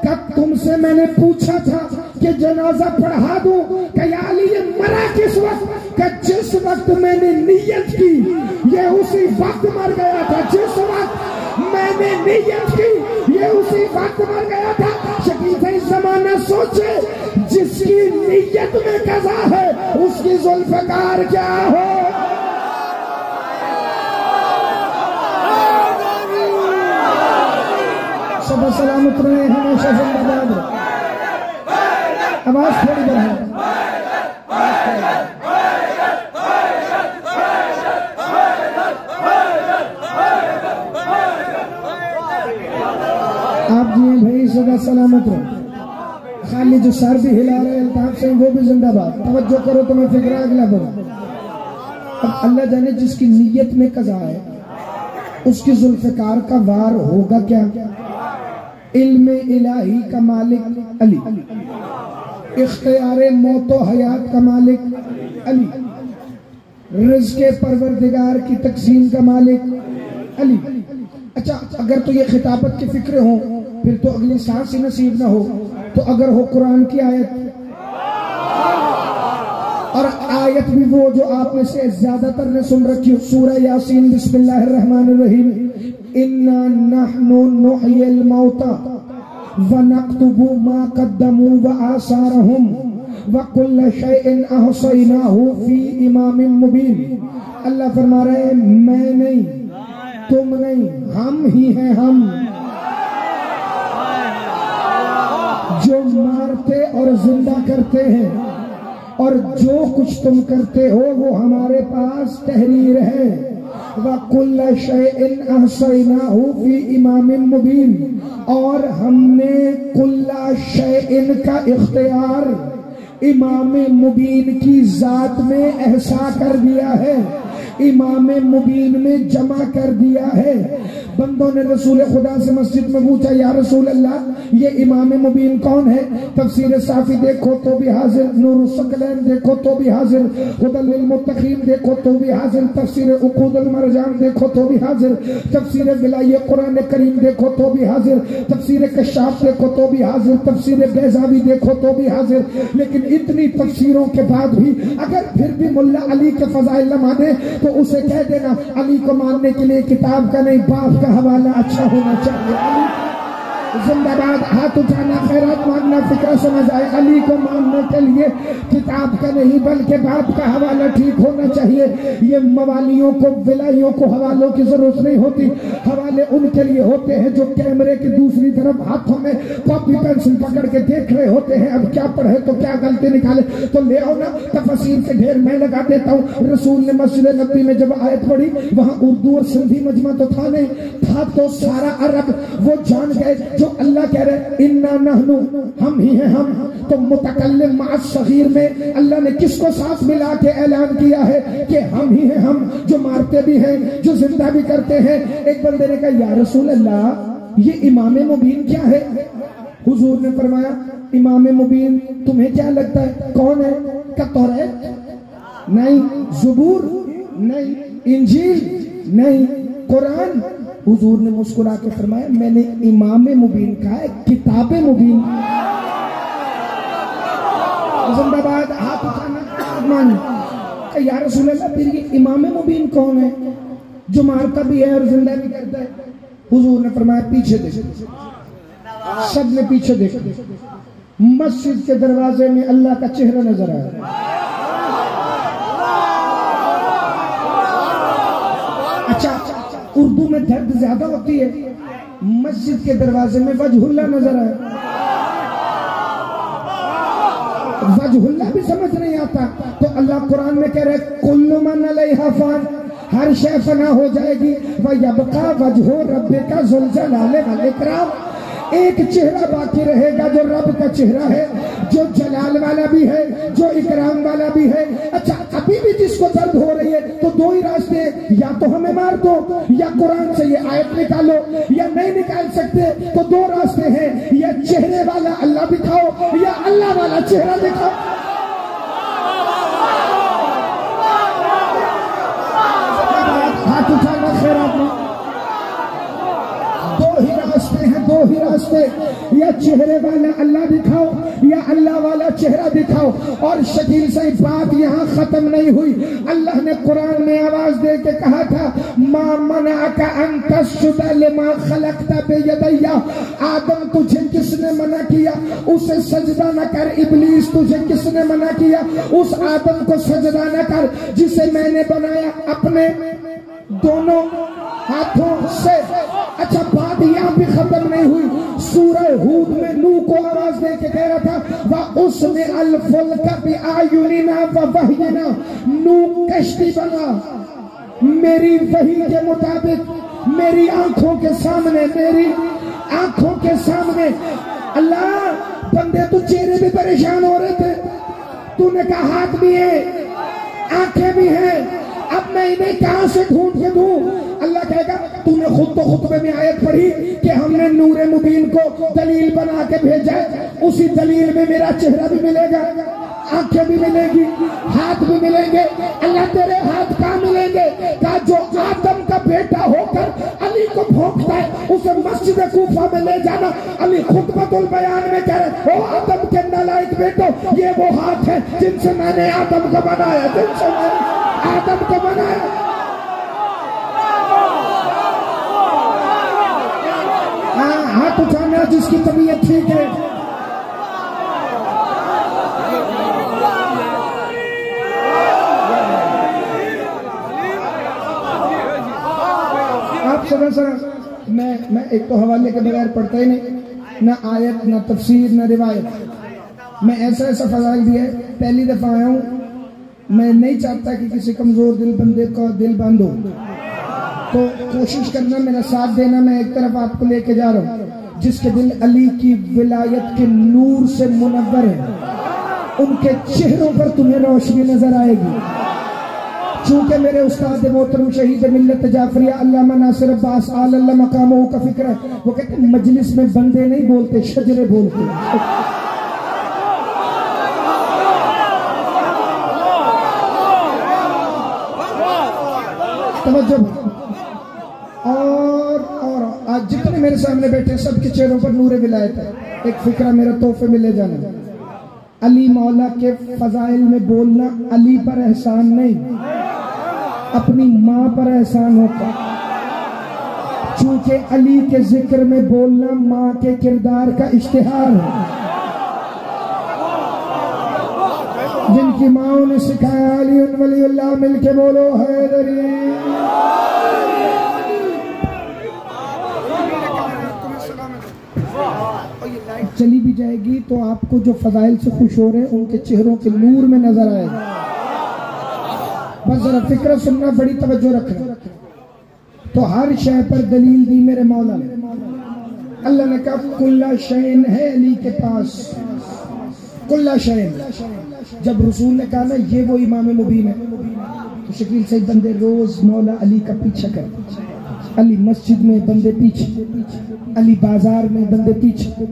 کہ تم سے میں نے پوچھا تھا کہ جنازہ پڑھا دوں. کہ یا علی یہ مرا کس وقت؟ کہ جس وقت میں نے نیت کی یہ اسی وقت مر گیا تھا. جس وقت میں نے نیت کی یہ اسی وقت مر گیا تھا. شکیف زمانہ سوچے جس کی نیت میں قضا ہے اس کی ذوالفقار کیا ہو. سب سلامت رہے ہمیشہ زندہ باد. آواز تھوڑی بڑھائیں. آپ جی بھائی سدا سلامت رہے. خالی جو سر بھی ہلا رہے الطاف سے وہ بھی زندہ باد. توجہ کرو تو میں فکر اگلا بڑھا. اب اللہ جانے جس کی نیت میں قضا ہے اس کی ذوالفقار کا وار ہوگا کیا؟ علم الہی کا مالک علی, اختیار موت و حیات کا مالک علی, رزق پروردگار کی تقسیم کا مالک علی. اچھا اگر تو یہ خطابت کی فکریں ہوں پھر تو اگلی سانس ہی نصیب نہ ہو. تو اگر ہو قرآن کی آیت, اور آیت بھی وہ جو آپ میں سے زیادہ تر نے سن رکھی ہو, سورہ یاسین بسم اللہ الرحمن الرحیم, اِنَّا نَحْنُ نُحْيِي الْمَوْتَى وَنَكْتُبُ مَا قَدَّمُوا وَآثَارَهُمْ وَكُلَّ شَيْءٍ أَحْصَيْنَاهُ فِي إِمَامٍ مُبِينٍ. اللہ فرما رہے ہیں میں نہیں, تم نہیں, ہم ہی ہیں. ہم جو مارتے اور زندہ کرتے ہیں اور جو کچھ تم کرتے ہو وہ ہمارے پاس تحریر ہے. وَكُلَّ شَيْءٍ أَحْصَيْنَاهُ فِي إِمَامٍ مُبِينٍ, اور ہم نے کُلَّ شَيْءٍ کا اختیار امام مبین کی ذات میں احصا کر دیا ہے, امام مبین میں جمع کر دیا ہے. بندوں نے رسول خدا سے مسجد میں پوچھا یا رسول اللہ یہ امام مبین کون ہے؟ تفسیر صافی دیکھو تو بھی حاضر, نور الثقلین دیکھو تو بھی حاضر, ہدی للمتقین دیکھو تو بھی حاضر, تفسیر عقود المرجان دیکھو تو بھی حاضر, تفسیر بلائی قرآن کریم دیکھو تو بھی حاضر, تفسیر کشاف دیکھو تو بھی حاضر, تفسیر بیضاوی دیکھو تو بھی حاضر. لیکن اتنی تفسیروں کے بعد بھی اگر پھر بھی ملا علی کے فضائل نہ مانے تو اسے کہہ دینا علی کو ماننے کے لیے کتاب کا نہیں باپ کا حوالہ اچھا ہونا چاہیے. علی زندہ باد. ہاتھ اٹھانا, خیرات مانگنا, فکر سمجھ آئے. علی کو ماننے کے لیے کتاب کا نہیں بلکہ باپ کا حوالہ ٹھیک ہونا چاہیے. یہ موالیوں کو ولائیوں کو حوالوں کی ضرورت نہیں ہوتی. حوالے ان کے لیے ہوتے ہیں جو کیمرے کی دوسری طرف ہاتھوں میں کاپی پینسل پکڑ کے دیکھ رہے ہوتے ہیں اب کیا پڑھے تو کیا غلطی نکالے. تو لے آؤ نا, تفاسیر کے ڈھیر میں لگا دیتا ہوں. رسول نے مسجد نبی میں جب آیت پڑھی وہاں اردو اور سندھی مجمع تو تھا نہیں, تھا تو سارا عرب. وہ جان گئے جو اللہ کہہ رہے اِنَّا نَحْنُ, ہم ہی ہیں ہم. تو متکلم مع الصغیر میں اللہ نے کس کو ساتھ ملا کے اعلان کیا ہے کہ ہم ہی ہیں ہم, جو مارتے بھی ہیں جو زندہ بھی کرتے ہیں. ایک بندے نے کہا یا رسول اللہ یہ امام مبین کیا ہے؟ حضور نے فرمایا امام مبین تمہیں کیا لگتا ہے کون ہے؟ کہ توریت نہیں, زبور نہیں, انجیل نہیں, قرآن. حضور نے مسکرا کے فرمایا میں نے امام مبین کہا ہے, کتاب مبین. زندہ باد. ہاتھ اٹھانا. کہ یا رسول اللہ پھر یہ امام مبین کون ہے جو مارتا بھی ہے اور زندہ بھی کرتا ہے؟ حضور نے فرمایا پیچھے دیکھو. سب نے پیچھے دیکھا. مسجد کے دروازے میں اللہ کا چہرہ نظر آیا. اچھا اردو میں درد زیادہ ہوتی ہے, مسجد کے دروازے میں وجہ اللہ نظر آیا. وجہ اللہ بھی سمجھ نہیں آتا تو اللہ قرآن میں کہہ رہے کل من علیہا فان, ہر شے فنا ہو جائے گی. وَيَبْقَى وَجْهُ رَبِّكَ ذُو الْجَلَالِ وَالْإِكْرَامِ. ایک چہرہ باقی رہے گا جو رب کا چہرہ ہے، جو جلال والا بھی ہے، جو اکرام والا بھی ہے. اچھا ابھی بھی جس کو درد ہو رہی ہے تو دو ہی راستے، یا تو ہمیں مار دو یا قرآن سے یہ آیت نکالو، یا نہیں نکال سکتے تو دو راستے ہیں، یا چہرے والا اللہ دکھاؤ یا اللہ والا چہرہ دکھاؤ. ہاتھ اٹھانا خیرات میں. دو ہی راستے ہیں، دو ہی راستے، یا چہرے والا اللہ دکھاؤ یا اللہ والا چہرہ دکھاؤ. اور شکیل سے بات یہاں ختم نہیں ہوئی. اللہ نے قرآن میں آواز دے کے کہا تھا ما منعک ان تسجد لما خلقت بیدی. آدم تجھے کس نے منع کیا اسے سجدہ نہ کر. ابلیس تجھے کس نے منع کیا اس آدم کو سجدہ نہ کر جسے میں نے بنایا اپنے دونوں ہاتھوں سے. اچھا بات یہاں بھی ختم نہیں ہوئی. سورہ ہود میں نوح کو آواز دے کے کہہ رہا تھا وَأُصْنِعَ الْفُلْكَ بِأَعْيُنِنَا وَوَحْيِنَا. نوح کشتی بنا میری وحی کے مطابق، میری آنکھوں کے سامنے، میری آنکھوں کے سامنے. اللہ بندے تو چہرے بھی پریشان ہو رہے تھے، تو نے کہا ہاتھ بھی ہے آنکھیں بھی ہیں، اب میں انہیں کہاں سے ڈھونڈ کے دوں. اللہ کہے گا تو نے خود تو خطبے میں آیت پڑھی کہ ہم نے نور مبین کو دلیل بنا کے بھیجا ہے. اسی دلیل میں میرا چہرہ بھی ملے گا، آنکھیں بھی ملے گی، ہاتھ بھی ملیں گے. اللہ تیرے ہاتھ کہاں ملیں گے؟ کہا جو آدم کا بیٹا ہو کر علی کو بھونکتا ہے اسے مسجد کوفہ میں لے جانا. علی خطبۃ البیان میں کہہ رہے او آدم کے نالائق بیٹو، یہ وہ ہاتھ ہیں جن سے میں نے آدم کو بنایا، جن سے میں نے آدم کو بنایا. ہاتھ اٹھانا جس کی طبیعت ٹھیک ہے. آپ سر میں ایک تو حوالے کے بغیر پڑھتا ہی نہیں، نہ آیت نہ تفسیر نہ روایت. میں ایسا فضائل دیا ہے. پہلی دفعہ آیا ہوں، میں نہیں چاہتا کہ کسی کمزور دل بندے کا دل بند ہو، تو کوشش کرنا میرا ساتھ دینا. میں ایک طرف آپ کو لے کے جا رہا ہوں جس کے دل علی کی ولایت کے نور سے منور ہے، ان کے چہروں پر تمہیں روشنی نظر آئے گی. چونکہ میرے استاد محترم شہید ملت جعفریہ علامہ ناصر عباس آل اللہ مقامہ کا فکر ہے، وہ کہتے ہیں مجلس میں بندے نہیں بولتے، شجرے بولتے. توجہ. اور آج جتنے میرے سامنے بیٹھے سب کے چہروں پر نور ولایت ہے. ایک فکرہ میرا تحفے میں لے جانا. علی مولا کے فضائل میں بولنا علی پر احسان نہیں، اپنی ماں پر احسان ہوتا. چونکہ علی کے ذکر میں بولنا ماں کے کردار کا اشتہار ہے. جن کی ماں نے سکھایا علی ولی اللہ، مل کے بولو حیدری. چلی بھی جائے گی تو آپ کو جو فضائل سے خوش ہو رہے ہیں ان کے چہروں کے نور میں نظر آئے گا. بس ذرا فکر سننا، بڑی توجہ رکھنا. تو ہر شے پر دلیل دی میرے مولا نے. اللہ نے کہا کل شین ہے علی کے پاس، کل شین. جب رسول نے کہا نا یہ وہ امام مبین ہے تو شکیل سے بندے روز مولا علی کا پیچھا کرتے. علی مسجد میں بندے پیچھے، علی بازار میں بندے پیچھے،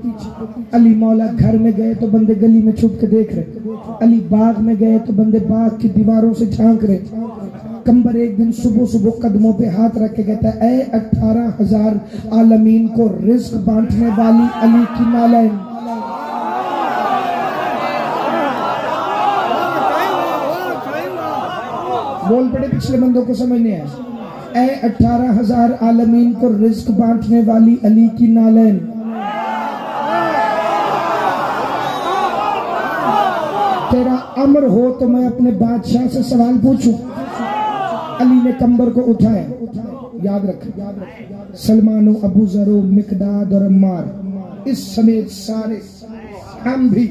علی مولا گھر میں گئے تو بندے گلی میں چھپ کے دیکھ رہے، علی باغ میں گئے تو بندے باغ کی دیواروں سے جھانک رہے. کمبر ایک دن صبح صبح قدموں پہ ہاتھ رکھ کے کہتا ہے اے 18,000 عالمین کو رزق بانٹنے والی علی کی نالائن. بول پڑے پچھلے بندوں کو سمجھ نہیں آیا. اے 18,000 عالمین کو رزق بانٹنے والی علی کی نالین. تیرا امر ہو تو میں اپنے بادشاہ سے سوال پوچھوں. علی نے کمبر کو اٹھایا. یاد رکھ سلمان و ابو ذر و مقداد اور عمار اس سمیت سارے ہم بھی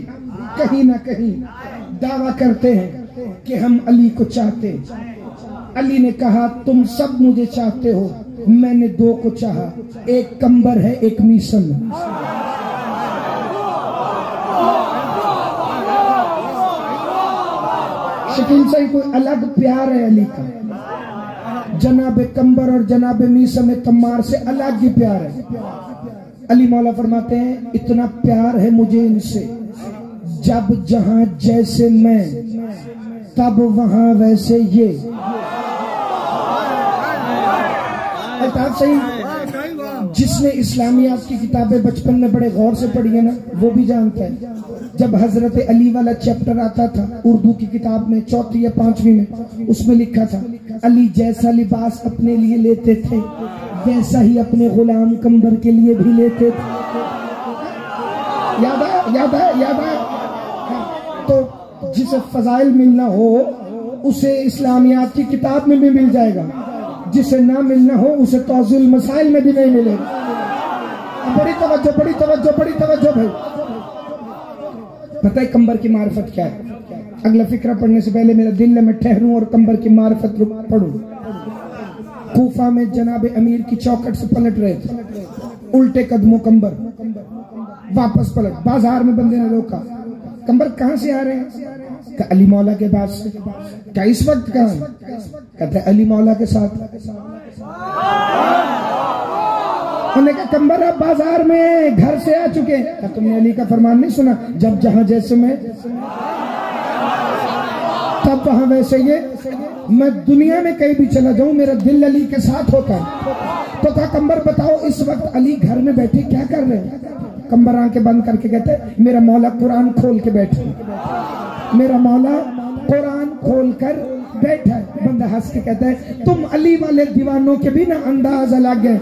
کہیں نہ کہیں دعویٰ کرتے ہیں کہ ہم علی کو چاہتے ہیں. علی نے کہا تم سب مجھے چاہتے ہو، میں نے دو کو چاہا، ایک کمبر ہے ایک میسم۔ شکیل صحیح کوئی الگ پیار ہے علی کا، جناب کمبر اور جناب میسم تمار سے الگ ہی پیار ہے۔ علی مولا فرماتے ہیں اتنا پیار ہے مجھے ان سے، جب جہاں جیسے میں تب وہاں ویسے یہ۔ الطاف صحیح جس نے اسلامیات کی کتابیں بچپن میں بڑے غور سے پڑھی ہیں نا وہ بھی جانتا ہے، جب حضرت علی والا چیپٹر آتا تھا اردو کی کتاب میں 4 یا 5 میں، اس میں لکھا تھا علی جیسا لباس اپنے لیے لیتے تھے ویسا ہی اپنے غلام کمبر کے لیے بھی لیتے تھے۔ یاد ہے تو جسے فضائل ملنا ہو اسے اسلامیات کی کتاب میں بھی مل جائے گا، جسے نہ ملنا ہو اسے توضیح المسائل میں بھی نہیں ملے گا۔ بڑی توجہ بھائی۔ پتہ ہے کمبر کی معرفت کیا ہے؟ اگلا فکرہ پڑھنے سے پہلے میرا دل ہے میں ٹھہروں اور کمبر کی معرفت پڑھوں۔ کوفہ میں جناب امیر کی چوکٹ سے پلٹ رہے تھے، الٹے قدموں کمبر، واپس پلٹ، بازار میں بندے نے روکا، کمبر کہاں سے آ رہے ہیں؟ کہ علی مولا کے بعد سے۔ کہ اس وقت کہاں؟ کہتے علی مولا کے ساتھ۔ انہوں نے کہا کمبر آپ بازار میں گھر سے آ چکے ہیں۔ کہ تم نے علی کا فرمان نہیں سنا، جب جہاں جیسے میں تب وہاں ویسے یہ، میں دنیا میں کہیں بھی چلا جاؤں میرا دل علی کے ساتھ ہوتا ہے۔ تو کہا کمبر بتاؤ اس وقت علی گھر میں بیٹھے کیا کر رہے ہیں؟ کمبر آنکھیں بند کر کے کہتے میرا مولا قرآن کھول کے بیٹھے، میرا مولا قرآن کھول کر بیٹھا ہے۔ بندہ ہنس کے کہتا ہے تم علی والے دیوانوں کے بھی نا انداز الگ ہے،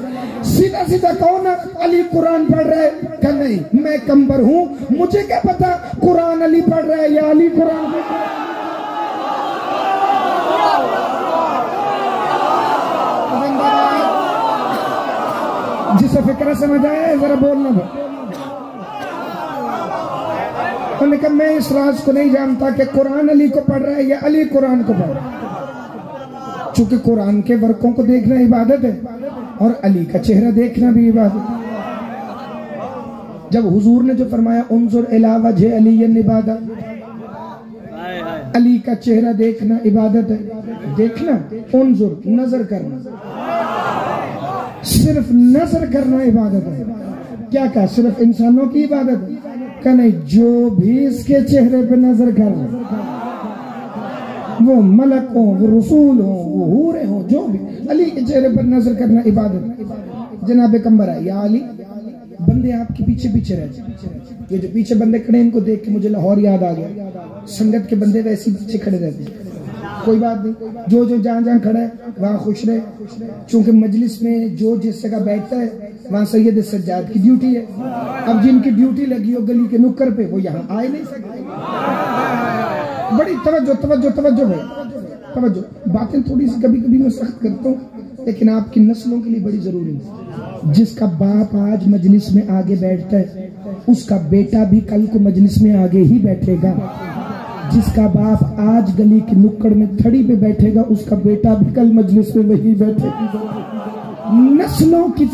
سیدھا سیدھا کہو نا علی قرآن پڑھ رہا ہے۔ کہ نہیں میں کمبر ہوں، مجھے کیا پتا قرآن علی پڑھ رہا ہے یا علی قرآن پڑھ رہا ہے۔ جسے فکرہ سمجھ آیا ہے ذرا بولنا بھائی۔ انہوں نے کہا میں اس راز کو نہیں جانتا کہ قرآن علی کو پڑھ رہا ہے یا علی قرآن کو پڑھ رہا ہے، چونکہ قرآن کے ورقوں کو دیکھنا عبادت ہے اور علی کا چہرہ دیکھنا بھی عبادت ہے۔ جب حضور نے جو فرمایا انظر الی وجہ علی عبادت، علی کا چہرہ دیکھنا عبادت ہے، دیکھنا انظر نظر کرنا، صرف نظر کرنا عبادت ہے۔ کیا کہا صرف انسانوں کی عبادت ہے؟ کہ نہیں جو بھی اس کے چہرے پہ نظر کر رہے، وہ ملک ہوں، وہ رسول ہوں، وہ حوریں ہوں، جو بھی علی کے چہرے پر نظر کرنا عبادت ہے۔ جناب کمبر ہے یا علی، بندے آپ کے پیچھے پیچھے رہتے ہیں، یہ جو پیچھے بندے کھڑے ہیں ان کو دیکھ کے مجھے لاہور یاد آ گیا، سنگت کے بندے ویسے پیچھے کھڑے رہتے ہیں، کوئی بات نہیں، جو جہاں جہاں کھڑا ہے وہاں خوش رہے، چونکہ مجلس میں جو جس جگہ بیٹھتا ہے وہاں سید سجاد کی ڈیوٹی ہے۔ اب جن کی ڈیوٹی لگی ہو گلی کے نکر پہ وہ یہاں آئے نہیں سکتے۔ بڑی توجہ بھائی، توجہ۔ باتیں تھوڑی سی کبھی کبھی میں سخت کرتا ہوں لیکن آپ کی نسلوں کے لیے بڑی ضروری ہے۔ جس کا باپ آج مجلس میں آگے بیٹھتا ہے اس کا بیٹا بھی کل کو مجلس میں آگے ہی بیٹھے گا، جس کا باپ آج گلی کی نکڑ میں تھڑی پہ بیٹھے گا اس کا بیٹا بھی کل مجلس میں وہی بیٹھے گا۔ نسلوں کی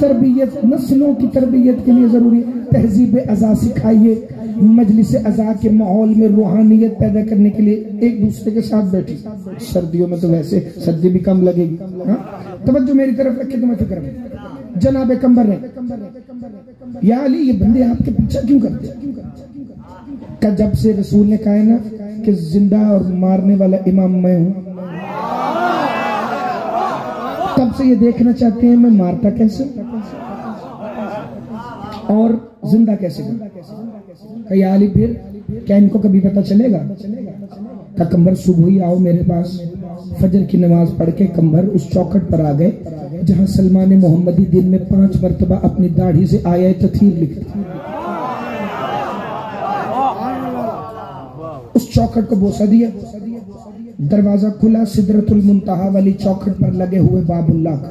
تربیت کے لیے ضروری ہے۔ تہذیب ازا سکھائیے، مجلس ازا کے ماحول میں روحانیت پیدا کرنے کے لیے ایک دوسرے کے ساتھ بیٹھے۔ سردیوں میں تو ویسے سردی بھی کم لگے گی، توجہ میری طرف رکھے تو میں فکر میں۔ جناب کمبر نے یا علی یہ بندے آپ کے پیچھے کیوں کرتے ہیں؟ کہ جب سے رسول نے کہا ہے نا کہ زندہ اور مارنے والا امام میں ہوں، تب سے یہ دیکھنا چاہتے ہیں میں مارتا کیسے اور زندہ کیسے کروں۔ کہ یا علی پھر کیا ان کو کبھی پتہ چلے گا؟ کہ کمبر صبح ہی آؤ میرے پاس۔ فجر کی نماز پڑھ کے کمبر اس چوکٹ پر آ گئے جہاں سلمان محمدی دن میں 5 مرتبہ اپنی داڑھی سے آیہ تطہیر لکھتے، اس چوکٹ کو بوسہ دیا، دروازہ کھلا، سدرۃ المنتہا والی چوکٹ پر لگے ہوئے باب اللہ کا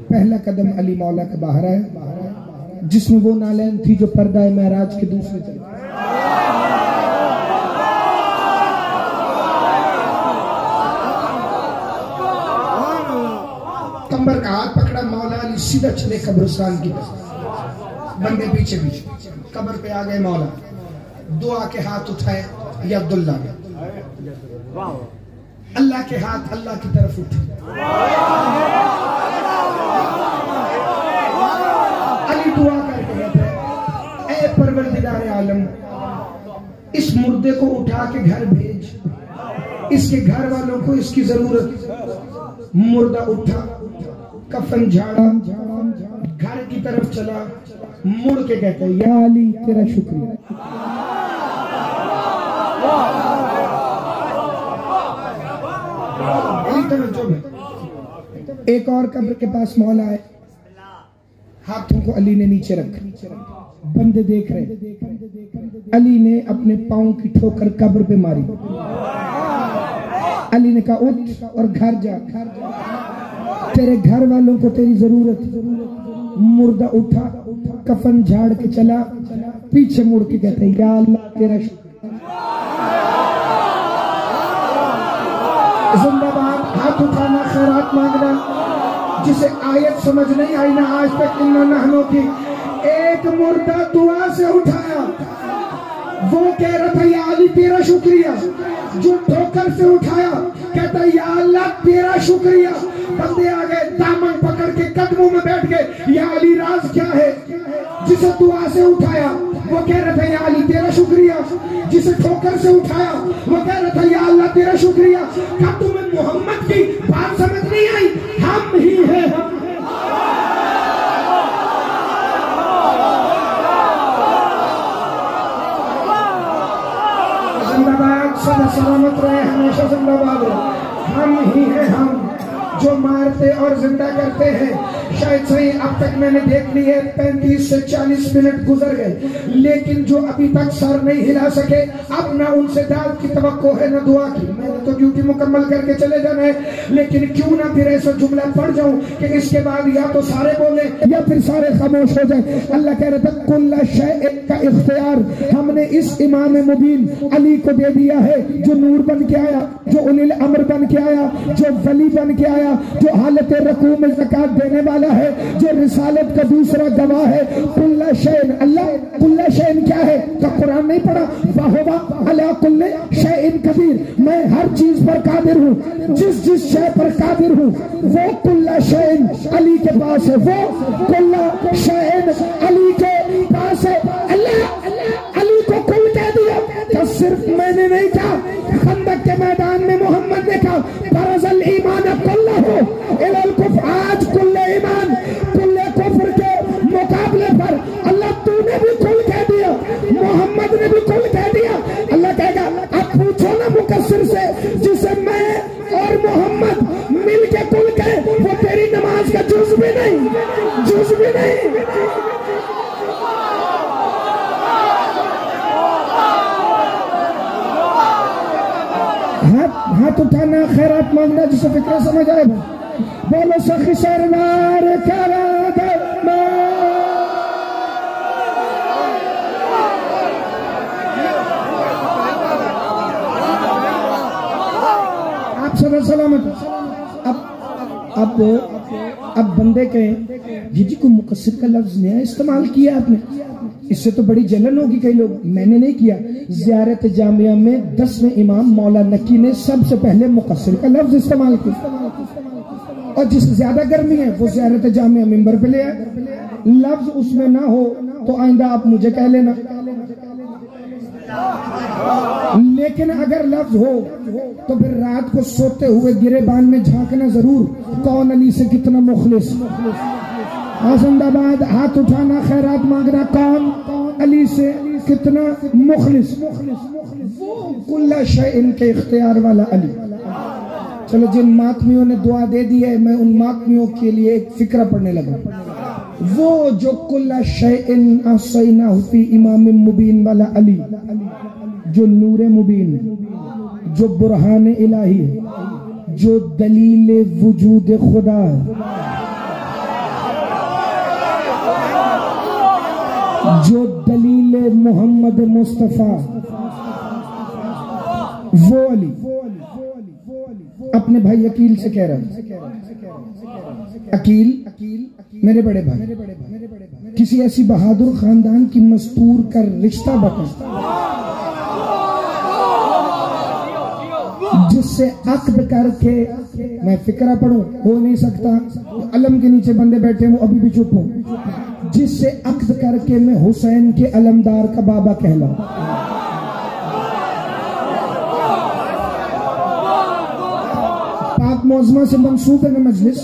پہلا قدم علی مولا کا باہر آیا جس میں وہ نالین تھی جو پردہ معراج کے دوسرے طرف۔ پیغمبر کا ہاتھ پکڑا، مولا علی سیدھا چلے قبرستان کی طرف، بندے پیچھے پیچھے، قبر پہ آ گئے مولا، دعا کے ہاتھ اٹھائے، یا عبداللہ اللہ کے ہاتھ اللہ کی طرف اٹھے، علی دعا کر کے کہتے ہیں اے پروردگار عالم، اس مردے کو اٹھا کے گھر بھیج، اس کے گھر والوں کو اس کی ضرورت۔ مردہ اٹھا، کفن جھاڑا، گھر کی طرف چلا، مڑ کے کہتا ہے یا علی تیرا شکریہ۔ ایک اور قبر کے پاس مولا آئے، ہاتھوں کو علی نے نیچے رکھا، بندے دیکھ رہے، علی نے اپنے پاؤں کی ٹھوکر قبر پہ ماری، علی نے کہا اٹھ اور گھر جا، تیرے گھر والوں کو تیری ضرورت۔ مردہ اٹھا، کفن جھاڑ کے چلا، پیچھے مڑ کے کہتے ہیں یا اللہ تیرا شکر۔ زندہ باد، ہاتھ اٹھانا، خیرات مانگنا، جسے آیت سمجھ نہیں آئی نہ آج تک انہوں نحنوں کی، ایک مردہ دعا سے اٹھایا، وہ کہہ رہا تھا یا علی تیرا شکریہ، جو ٹھوکر سے اٹھایا کہتا یا اللہ تیرا شکریہ۔ بندے آ گئے، دامن پکڑ کے قدموں میں بیٹھ گئے، یا علی راز کیا ہے؟ جسے دعا سے اٹھایا وہ کہہ رہا تھا یا علی تیرا شکریہ، جسے ٹھوکر سے اٹھایا وہ کہہ رہا تھا یا اللہ تیرا شکریہ۔ کیا تمہیں محمد کی بات سمجھ نہیں آئی؟ ہم ہی ہیں، زندہ باد، سب سلامت رہے، ہمیشہ زندہ باد رہے۔ ہم ہی ہیں، ہم جو مارتے اور زندہ کرتے ہیں۔ شاید صحیح اب تک میں نے دیکھ لی ہے 35 سے 40 منٹ گزر گئے، لیکن جو ابھی تک سر نہیں ہلا سکے، اب نہ ان سے داد کی توقع ہے نہ دعا کی۔ میں نے تو ڈیوٹی مکمل کر کے چلے جانا ہے، لیکن کیوں نہ پھر ایسا جملہ پڑھ جاؤں کہ اس کے بعد یا تو سارے بولیں یا پھر سارے خاموش ہو جائیں۔ اللہ کہہ رہا تھا کل شیء کا اختیار ہم نے اس امام مبین علی کو دے دیا ہے، جو نور بن کے آیا، جو اولی الامر بن کے آیا، جو ولی بن کے آیا، جو حالت رکوع میں زکات دینے والا ہے، جو رسالت کا دوسرا گواہ ہے۔ کل شیء، اللہ کل شیء کیا ہے؟ تو قرآن نہیں پڑھا وَهُوَ عَلَىٰ كُلِّ شَيْءٍ قَدِيرٌ، میں ہر چیز پر قادر ہوں، جس شے پر قادر ہوں وہ کل شیء علی کے پاس ہے، وہ کل شیء علی کے پاس ہے۔ اللہ علی کو کل کہہ دیا تو صرف میں نے نہیں کہا، خندق کے میدان میں محمد نے کہا برز الایمان کلہ الی الکفر، آج کل ایمان کل کفر کے مقابلے پر اللہ تو نے بھی کل کہہ دیا، محمد نے بھی کل کہہ دیا۔ اللہ کہے گا اب پوچھو نا مقصر سے، جسے میں اور محمد مل کے کل کہے، وہ تیری نماز کا جز بھی نہیں، جز بھی نہیں۔ ہاتھ اٹھانا، خیرات مانگنا، جسے فکرہ سمجھ آئے بولو سخی سرور کرا دے آپ سب سلامت۔ اب بندے کہیں جی کوئی مقصر کا لفظ نیا استعمال کیا آپ نے، اس سے تو بڑی جلن ہوگی کئی لوگ۔ میں نے نہیں کیا، زیارت جامعہ میں 10ویں امام مولا نقی نے سب سے پہلے مقصر کا لفظ استعمال کیا، اور جس زیادہ گرمی ہے وہ زیارت جامعہ ممبر پہ لے آئے۔ لفظ اس میں نہ ہو تو آئندہ آپ مجھے کہہ لینا، لیکن اگر لفظ ہو تو پھر رات کو سوتے ہوئے گریبان میں جھانکنا ضرور، کون علی سے کتنا مخلص۔ زندہ باد، ہاتھ اٹھانا، خیرات مانگنا، کون علی سے کتنا مخلص۔ وہ کل شیء کے اختیار والا علی۔ چلو جن ماتمیوں نے دعا دے دی ہے، میں ان ماتمیوں کے لیے ایک فکرہ پڑھنے لگا۔ وہ جو کل شیء احصیناہ فی امام مبین والا علی، جو نور مبین، جو برہان الہی ہے، جو دلیل وجود خدا ہے، جو دلیل محمد مصطفیٰ، وہ علی اپنے بھائی عقیل سے کہہ رہا ہے عقیل میرے بڑے بھائی کسی ایسی بہادر خاندان کی مستور کا رشتہ بتا جس سے عقد کر کے میں فکرہ پڑھوں ہو نہیں سکتا، علم کے نیچے بندے بیٹھے ہوں ابھی بھی چپ ہوں، جس سے عقد کر کے میں حسین کے علمدار کا بابا کہلاؤں۔ پاک معظمہ سے منسوب ہے مجلس،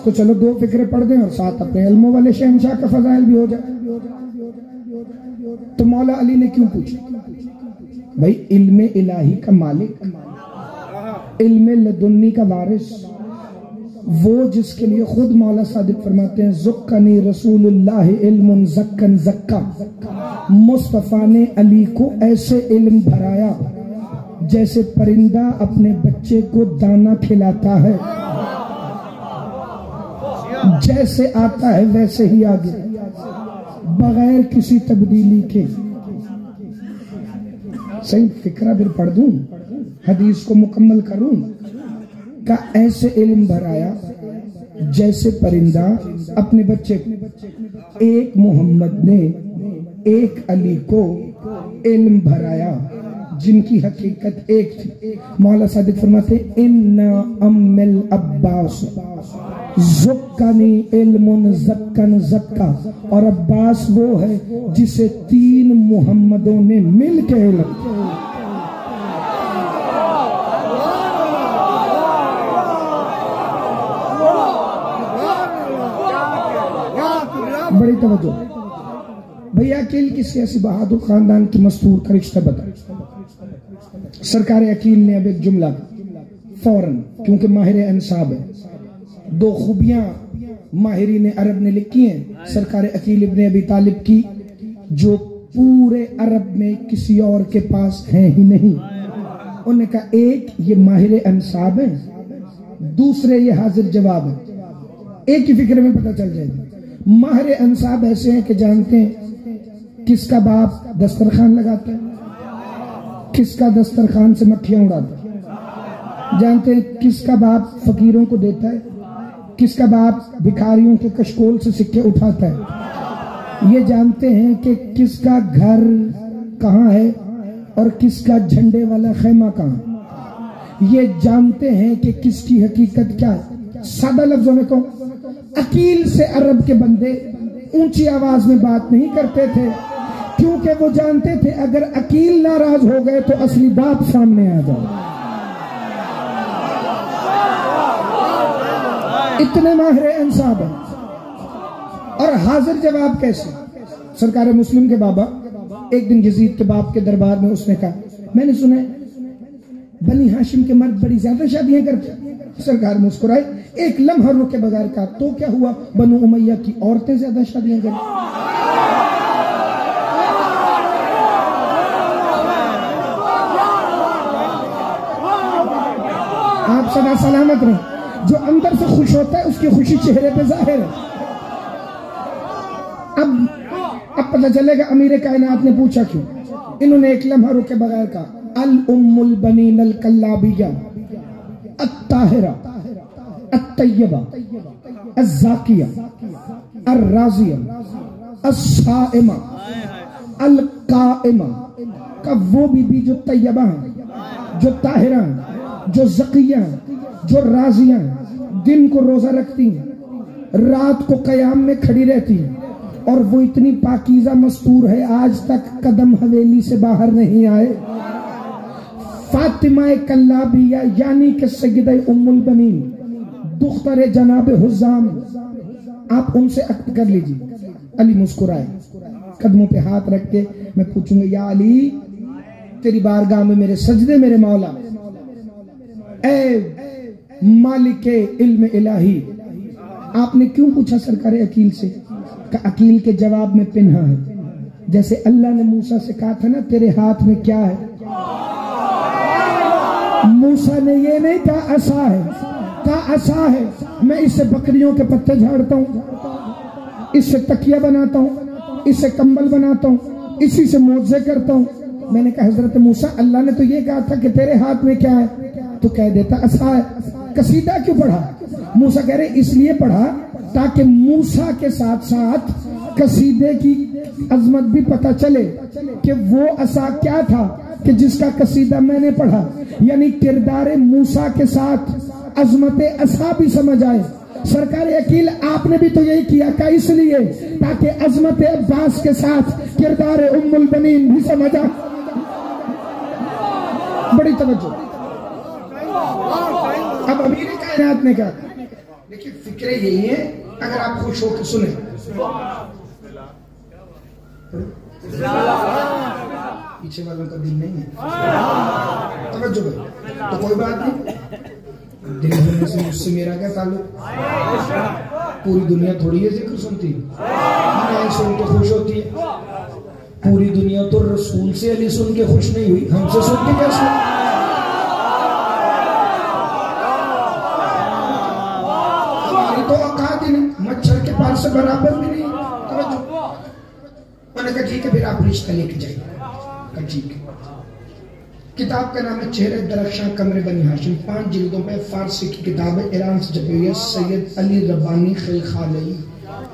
تو چلو دو فکرے پڑھ دیں اور ساتھ اپنے علموں والے شہنشاہ کا فضائل بھی ہو جائے۔ تو مولا علی نے کیوں پوچھا؟ بھائی علم الہی کا مالک، علم لدنی کا وارث، وہ جس کے لیے خود مولا صادق فرماتے ہیں زکانی رسول اللہ علم زکن زکا، مصطفیٰ نے علی کو ایسے علم بھرایا جیسے پرندہ اپنے بچے کو دانا کھلاتا ہے، جیسے آتا ہے ویسے ہی آگے بغیر کسی تبدیلی کے۔ صحیح فکرہ پھر پڑھ دوں، حدیث کو مکمل کروں کہ ایسے علم بھرایا جیسے پرندہ اپنے بچے کو۔ ایک محمد نے ایک علی کو علم بھرایا جن کی حقیقت ایک تھی۔ مولا صادق فرماتے اِنَّا أَمِّ الْعَبَّاسِ زکانی علم زکن زکا، اور عباس وہ ہے جسے 3 محمدوں نے مل کے علم۔ بڑی توجہ بھیا، عقیل کی سیاسی بہادر خاندان کی مستور کا رشتہ بتا۔ سرکار عقیل نے اب ایک جملہ فوراً، کیونکہ ماہر انصاب ہے، 2 خوبیاں ماہرین عرب نے لکھی ہیں سرکار عقیل ابن ابی طالب کی، جو پورے عرب میں کسی اور کے پاس ہیں ہی نہیں۔ انہوں نے کہا ایک یہ ماہر انصاب ہے، دوسرے یہ حاضر جواب ہے۔ ایک ہی فکر میں پتہ چل جائے گا۔ ماہر انصاب ایسے ہیں کہ جانتے ہیں کس کا باپ دسترخوان لگاتا ہے، کس کا دسترخوان سے مکھیاں اڑاتا ہے، جانتے ہیں کس کا باپ فقیروں کو دیتا ہے، کس کا باپ بھکاریوں کے کشکول سے سکے اٹھاتا ہے، یہ جانتے ہیں کہ کس کا گھر کہاں ہے اور کس کا جھنڈے والا خیمہ کہاں، یہ جانتے ہیں کہ کس کی حقیقت کیا ہے۔ سادہ لفظوں میں کہوں، عقیل سے عرب کے بندے اونچی آواز میں بات نہیں کرتے تھے، کیونکہ وہ جانتے تھے اگر عقیل ناراض ہو گئے تو اصلی باپ سامنے آ جائے۔ اتنے ماہر انصاب ہیں۔ اور حاضر جواب کیسے؟ سرکار مسلم کے بابا ایک دن یزید کے باپ کے دربار میں اس نے کہا میں نے سنا بنی ہاشم کے مرد بڑی زیادہ شادیاں کرتے ہیں۔ سرکار مسکرائے، ایک لمحہ رکے بغیر کہا تو کیا ہوا، بنو امیہ کی عورتیں زیادہ شادیاں کریں۔ آپ سدا سلامت رہیں، جو اندر سے خوش ہوتا ہے اس کی خوشی چہرے پہ ظاہر ہے۔ اب پتہ چلے گا امیر کائنات نے پوچھا کیوں۔ انہوں نے ایک لمحہ رکے بغیر کہا الام البنین الکلابیہ الطاہرہ الطیبہ الزاکیہ الراضیہ الصائمہ القائمہ، کا وہ بی بی جو طیبہ ہیں، جو طاہرہ ہیں، جو زکیہ ہیں، جو راضیہ ہیں، دن کو روزہ رکھتی ہیں، رات کو قیام میں کھڑی رہتی ہیں، اور وہ اتنی پاکیزہ مستور ہے آج تک قدم حویلی سے باہر نہیں آئے۔ فاطمہ کلابیہ یعنی کہ سیدہ ام البنین دختر جناب حزام، آپ ان سے عقد کر لیجیے۔ علی مسکرائے، قدموں پہ ہاتھ رکھ کے میں پوچھوں گا یا علی تیری بارگاہ میں میرے سجدے میرے مولا، اے مالک علم الہی، آپ نے کیوں پوچھا سرکار عقیل سے؟ کہ عقیل کے جواب میں پنہا ہے، جیسے اللہ نے موسیٰ سے کہا تھا نا تیرے ہاتھ میں کیا ہے، موسیٰ نے یہ نہیں کہا عصا ہے، کہا عصا ہے، میں اس سے بکریوں کے پتے جھاڑتا ہوں، اس سے تکیہ بناتا ہوں، اس سے کمبل بناتا ہوں، اسی سے معجزے کرتا ہوں۔ میں نے کہا حضرت موسیٰ اللہ نے تو یہ کہا تھا کہ تیرے ہاتھ میں کیا ہے، تو کہہ دیتا عصا ہے۔ قصیدہ کیوں پڑھا؟ موسیٰ کہہ رہے اس لیے پڑھا تاکہ موسیٰ کے ساتھ ساتھ قصیدے کی عظمت بھی پتہ چلے کہ وہ عصا کیا تھا کہ جس کا قصیدہ میں نے پڑھا، یعنی کردار موسیٰ کے ساتھ عظمت عصا بھی سمجھ آئے۔ سرکار عقیل آپ نے بھی تو یہی کیا کہ اس لیے تاکہ عظمت عباس کے ساتھ کردار ام البنین بھی سمجھ آئے۔ بڑی توجہ۔ اب امیر کائنات نے کہا لیکن فکرے یہی ہے، اگر آپ خوش ہو کے سنیں پیچھے والوں کا دل نہیں ہے، توجہ بھائی تو کوئی بات نہیں، دل ہونے سے مجھ سے میرا کیا تعلق؟ پوری دنیا تھوڑی ہے ذکر سنتی، میں سن کے خوش ہوتی ہے، پوری دنیا تو رسول سے علی سن کے خوش نہیں ہوئی، ہم سے سن کے کیسے؟ ہماری تو اوقات ہی نہیں، مچھر کے پال سے برابر بھی نہیں۔ توجہ، میں نے کہا ٹھیک ہے پھر آپ رشتہ لے کے جائیں، کہا ٹھیک ہے۔ کتاب کا نام ہے چہرہ درخشاں قمر بنی ہاشم، 5 جلدوں پہ، فارسی کی کتاب ہے، ایران سے چھپی ہوئی ہے، سید علی ربانی خلخالی۔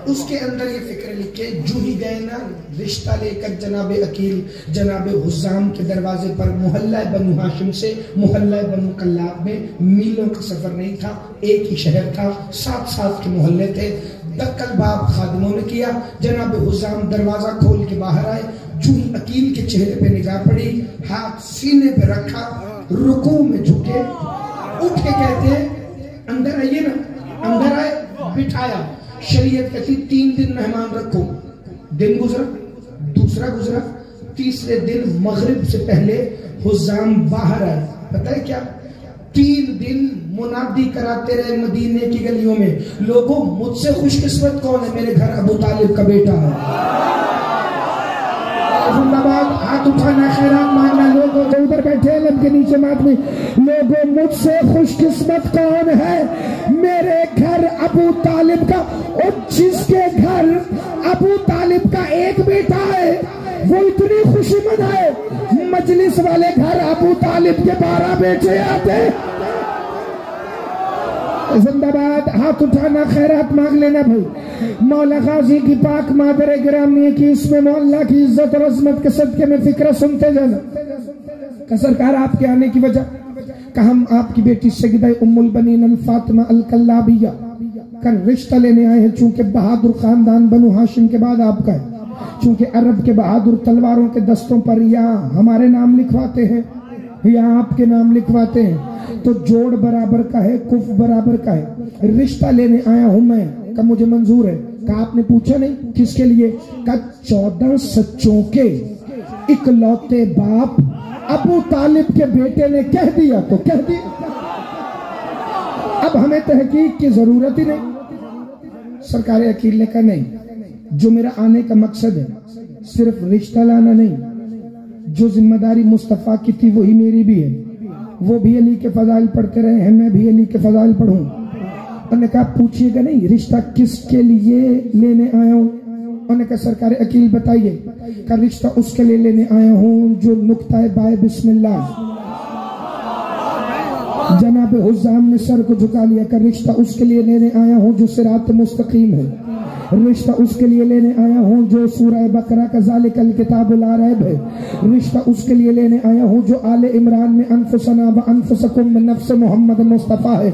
اس کے اندر یہ فکر لکھے جو ہی گئے نا رشتہ لے کر جناب عقیل جناب حزام کے دروازے پر، محلہ بنو ہاشم سے محلہ بنو کلاب میں میلوں کا سفر نہیں تھا، ایک ہی شہر تھا، 7 کے محلے تھے۔ دکل باب خادموں نے کیا، جناب حزام دروازہ کھول کے باہر آئے، جو ہی عقیل کے چہرے پہ نگاہ پڑی، ہاتھ سینے پہ رکھا، رکوع میں جھکے، اٹھ کے کہتے ہیں اندر آئیے نا، اندر آئے، بٹھایا۔ شریعت کہتی 3 دن مہمان رکھو، دن گزرا، دوسرا گزرا، تیسرے دن مغرب سے پہلے حزام باہر آئے۔ پتہ ہے کیا؟ 3 دن منادی کراتے رہے مدینے کی گلیوں میں، لوگوں مجھ سے خوش قسمت کون ہے؟ میرے گھر ابو طالب کا بیٹا ہے۔ زندہ باد، ہاتھ اٹھانا، خیرات مانگنا، لوگوں جو ادھر بیٹھے علم کے نیچے مات میں، لوگوں مجھ سے خوش قسمت کون ہے؟ میرے گھر ابو طالب کا، اور جس کے گھر ابو طالب کا ایک بیٹا ہے وہ اتنی خوشی منائے، مجلس والے گھر ابو طالب کے 12 بیٹے آتے۔ زندہ باد، ہاتھ اٹھانا، خیرات مانگ لینا بھائی۔ مولا غازی کی پاک مادر گرامی کی اس میں مولا کی عزت اور عظمت کے صدقے میں فکرہ سنتے جانا کہ سرکار آپ کے آنے کی وجہ کہ ہم آپ کی بیٹی سیدہ ام البنین الفاطمہ الکلابیہ کا رشتہ لینے آئے ہیں، چونکہ بہادر خاندان بنو ہاشم کے بعد آپ کا ہے، چونکہ عرب کے بہادر تلواروں کے دستوں پر یا ہمارے نام لکھواتے ہیں یا آپ کے نام لکھواتے ہیں، تو جوڑ برابر کا ہے، کف برابر کا ہے، رشتہ لینے آیا ہوں میں، کہ مجھے منظور ہے۔ کہ آپ نے پوچھا نہیں کس کے لیے؟ کہ 14 سچوں کے اکلوتے باپ ابو طالب کے بیٹے نے کہہ دیا تو کہہ دیا، اب ہمیں تحقیق کی ضرورت ہی نہیں۔ سرکار عقیل نے کہا نہیں، جو میرا آنے کا مقصد ہے صرف رشتہ لانا نہیں، جو ذمہ داری مصطفیٰ کی تھی وہی میری بھی ہے، وہ بھی علی کے فضائل پڑھتے رہے ہیں، میں بھی علی کے فضائل پڑھوں۔ انہوں نے کہا پوچھئے گا نہیں رشتہ کس کے لیے لینے آیا ہوں؟ انہوں نے کہا سرکار عقیل بتائیے۔ کہ رشتہ اس کے لیے لینے آیا ہوں جو نقطہ بائے بسم اللہ۔ جناب حزام نے سر کو جھکا لیا کہ رشتہ اس کے لیے لینے آیا ہوں جو صراط مستقیم ہے، رشتہ اس کے لیے لینے آیا ہوں جو سورہ بقرہ کا ذالک الکتاب لا ریب ہے، رشتہ اس کے لیے لینے آیا ہوں جو آل عمران میں انفسنا و انفسکم من نفس محمد مصطفیٰ ہے،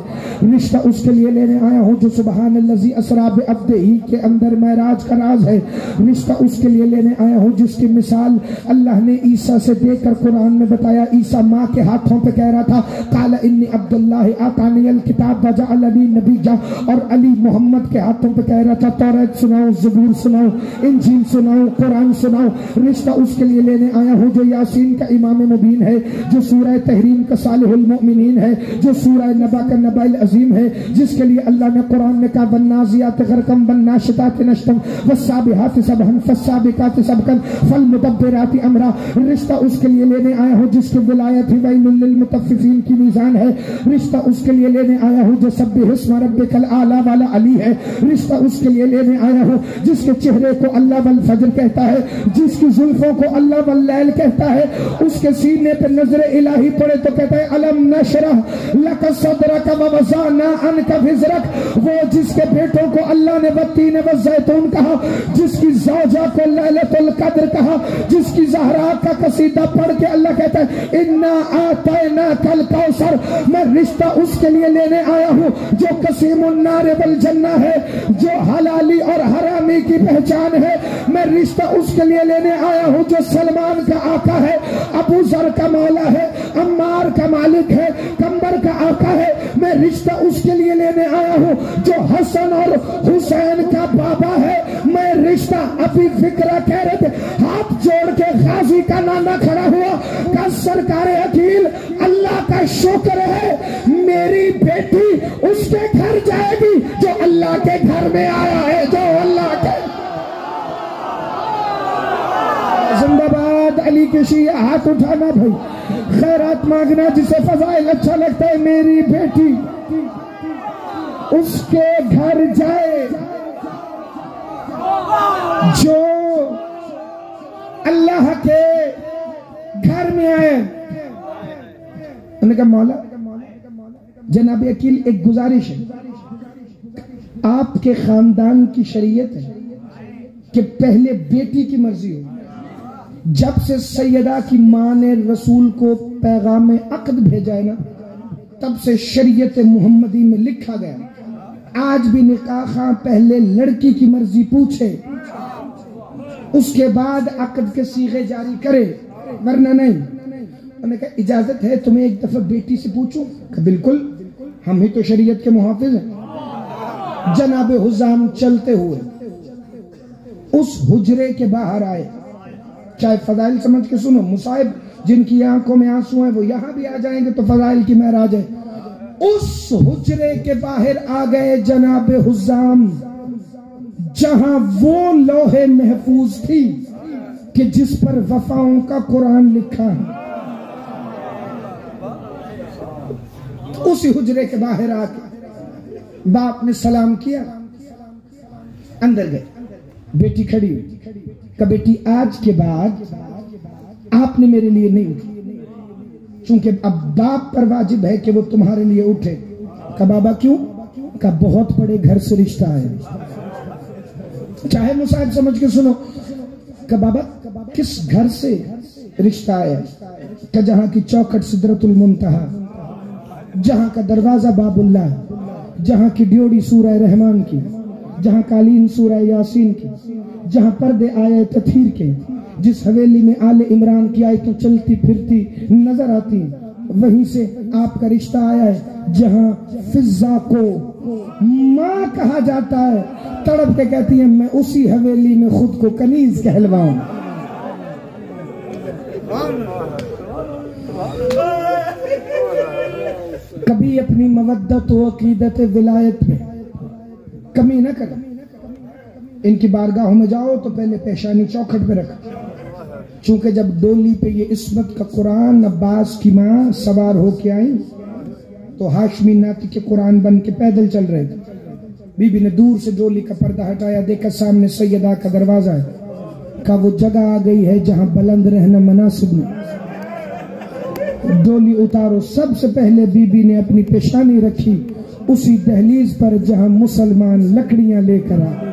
رشتہ اس کے لیے لینے آیا ہوں جو سبحان الذی اسریٰ بعبدہ کے اندر معراج کا راز ہے، رشتہ اس کے لیے لینے آیا ہوں جس کی مثال اللہ نے عیسیٰ سے دے کر قرآن میں بتایا۔ عیسیٰ ماں کے ہاتھوں پہ کہہ رہا تھا قال انی عبداللہ آتانی الکتاب وجعلنی نبیا، اور علی محمد کے ہاتھوں پہ کہہ رہا تھا توریت سناؤ، زبور سناؤ، انجیل سناؤ، قرآن سناؤ۔ رشتہ اس کے لیے لینے آیا ہوں جو یاسین کا امام مبین ہے، جو سورہ تحریم کا صالح المؤمنین ہے، جو سورہ نبا کا نبا العظیم ہے، جس کے لیے اللہ نے قرآن میں کہا والنازعات غرقا والناشطات نشطا والسابحات سبحا فالسابقات سبقا فالمدبرات امرا۔ رشتہ اس کے لیے لینے آیا ہوں جس کی ولایت ہی ویل للمطففین کی میزان ہے، رشتہ اس کے لیے لینے آیا ہوں جو سبح اسم ربک الاعلی والا علی ہے، رشتہ اس کے لیے لینے لینے آیا ہوں جس کے چہرے کو اللہ والفجر کہتا ہے، جس کی زلفوں کو اللہ واللیل کہتا ہے، اس کے سینے پہ نظر الہی پڑے تو کہتا ہے الم نشرح لک صدرک ووضعنا عنک وزرک۔ وہ جس کے بیٹوں کو اللہ نے والتین والزیتون کہا، جس کی زوجہ کو لیلۃ القدر کہا، جس کی زہرا کا قصیدہ پڑھ کے اللہ کہتا ہے انا آتیناک الکوثر، میں رشتہ اس کے لیے لینے آیا ہوں جو قسیم النار والجنہ ہے، جو حلالی اور حرامی کی پہچان ہے۔ میں رشتہ اس کے لیے لینے آیا ہوں جو سلمان کا آقا ہے، ابو ذر کا مولا ہے، عمار کا مالک ہے، کمبر کا آقا ہے۔ میں رشتہ اس کے لیے لینے آیا ہوں جو حسن اور حسین کا بابا ہے۔ میں رشتہ ابھی فکرہ کہہ رہے تھے، ہاتھ جوڑ کے غازی کا نانا کھڑا ہوا کہ سرکار عقیل اللہ کا شکر ہے میری بیٹی اس کے گھر جائے گی جو اللہ کے گھر میں آیا ہے، جو اللہ کے زندہ باد علی کے شیعہ۔ ہاتھ اٹھانا بھائی، خیرات مانگنا جسے فضائل اچھا لگتا ہے، میری بیٹی اس کے گھر جائے جو اللہ کے گھر میں آئے۔ انہوں نے کہا مولا جناب عقیل ایک گزارش ہے، آپ کے خاندان کی شریعت ہے کہ پہلے بیٹی کی مرضی ہو۔ جب سے سیدہ کی ماں نے رسول کو پیغام عقد بھیجا ہے نا، تب سے شریعت محمدی میں لکھا گیا آج بھی نکاح خواہ پہلے لڑکی کی مرضی پوچھے، اس کے بعد عقد کے صیغے جاری کرے، ورنہ نہیں۔ انہوں نے کہا اجازت ہے تمہیں ایک دفعہ بیٹی سے پوچھوں؟ کہ بالکل، ہم ہی تو شریعت کے محافظ ہیں۔ جناب حزام چلتے ہوئے اس حجرے کے باہر آئے، چاہے فضائل سمجھ کے سنو، مصائب جن کی آنکھوں میں آنسو ہیں وہ یہاں بھی آ جائیں گے تو فضائل کی معراج ہے۔ اس حجرے کے باہر آ گئے جناب حزام، جہاں وہ لوح محفوظ تھی کہ جس پر وفاؤں کا قرآن لکھا ہے۔ اسی حجرے کے باہر آ کے باپ نے سلام کیا، اندر گئے، بیٹی کھڑی ہوئی، کہ بیٹی آج کے بعد آپ نے میرے لیے نہیں اٹھی، چونکہ اب باپ پر واجب ہے کہ وہ تمہارے لیے اٹھے۔ کہ بابا کیوں؟ کہ بہت بڑے گھر سے رشتہ ہے، چاہے مصاحب سمجھ کے سنو۔ کہ بابا کس گھر سے رشتہ ہے؟ کہ جہاں کی چوکھٹ سدرۃ المنتہا، جہاں کا دروازہ باب اللہ، جہاں کی ڈیوڑی سورہ رحمان کی، جہاں قالین سورہ یاسین کی، جہاں پردے آئے تطہیر کے، جس حویلی میں آل عمران کی آیتیں چلتی پھرتی نظر آتی ہیں، وہیں سے آپ کا رشتہ آیا ہے۔ جہاں فضا کو ماں کہا جاتا ہے، تڑپ کے کہتی ہیں میں اسی حویلی میں خود کو کنیز کہلواؤں۔ کبھی اپنی مودت و عقیدت ولایت میں کمی نہ کریں۔ ان کی بارگاہوں میں جاؤ تو پہلے پیشانی چوکھٹ پہ رکھ، چونکہ جب ڈولی پہ یہ عصمت کا قرآن عباس کی ماں سوار ہو کے آئیں تو ہاشمی ناتی کے قرآن بن کے پیدل چل رہے تھے۔ بی بی نے دور سے ڈولی کا پردہ ہٹایا، دیکھا سامنے سیدہ کا دروازہ ہے، کہا وہ جگہ آ گئی ہے جہاں بلند رہنا مناسب نہیں، ڈولی اتارو۔ سب سے پہلے بی بی نے اپنی پیشانی رکھی اسی دہلیز پر جہاں مسلمان لکڑیاں لے کر آئے۔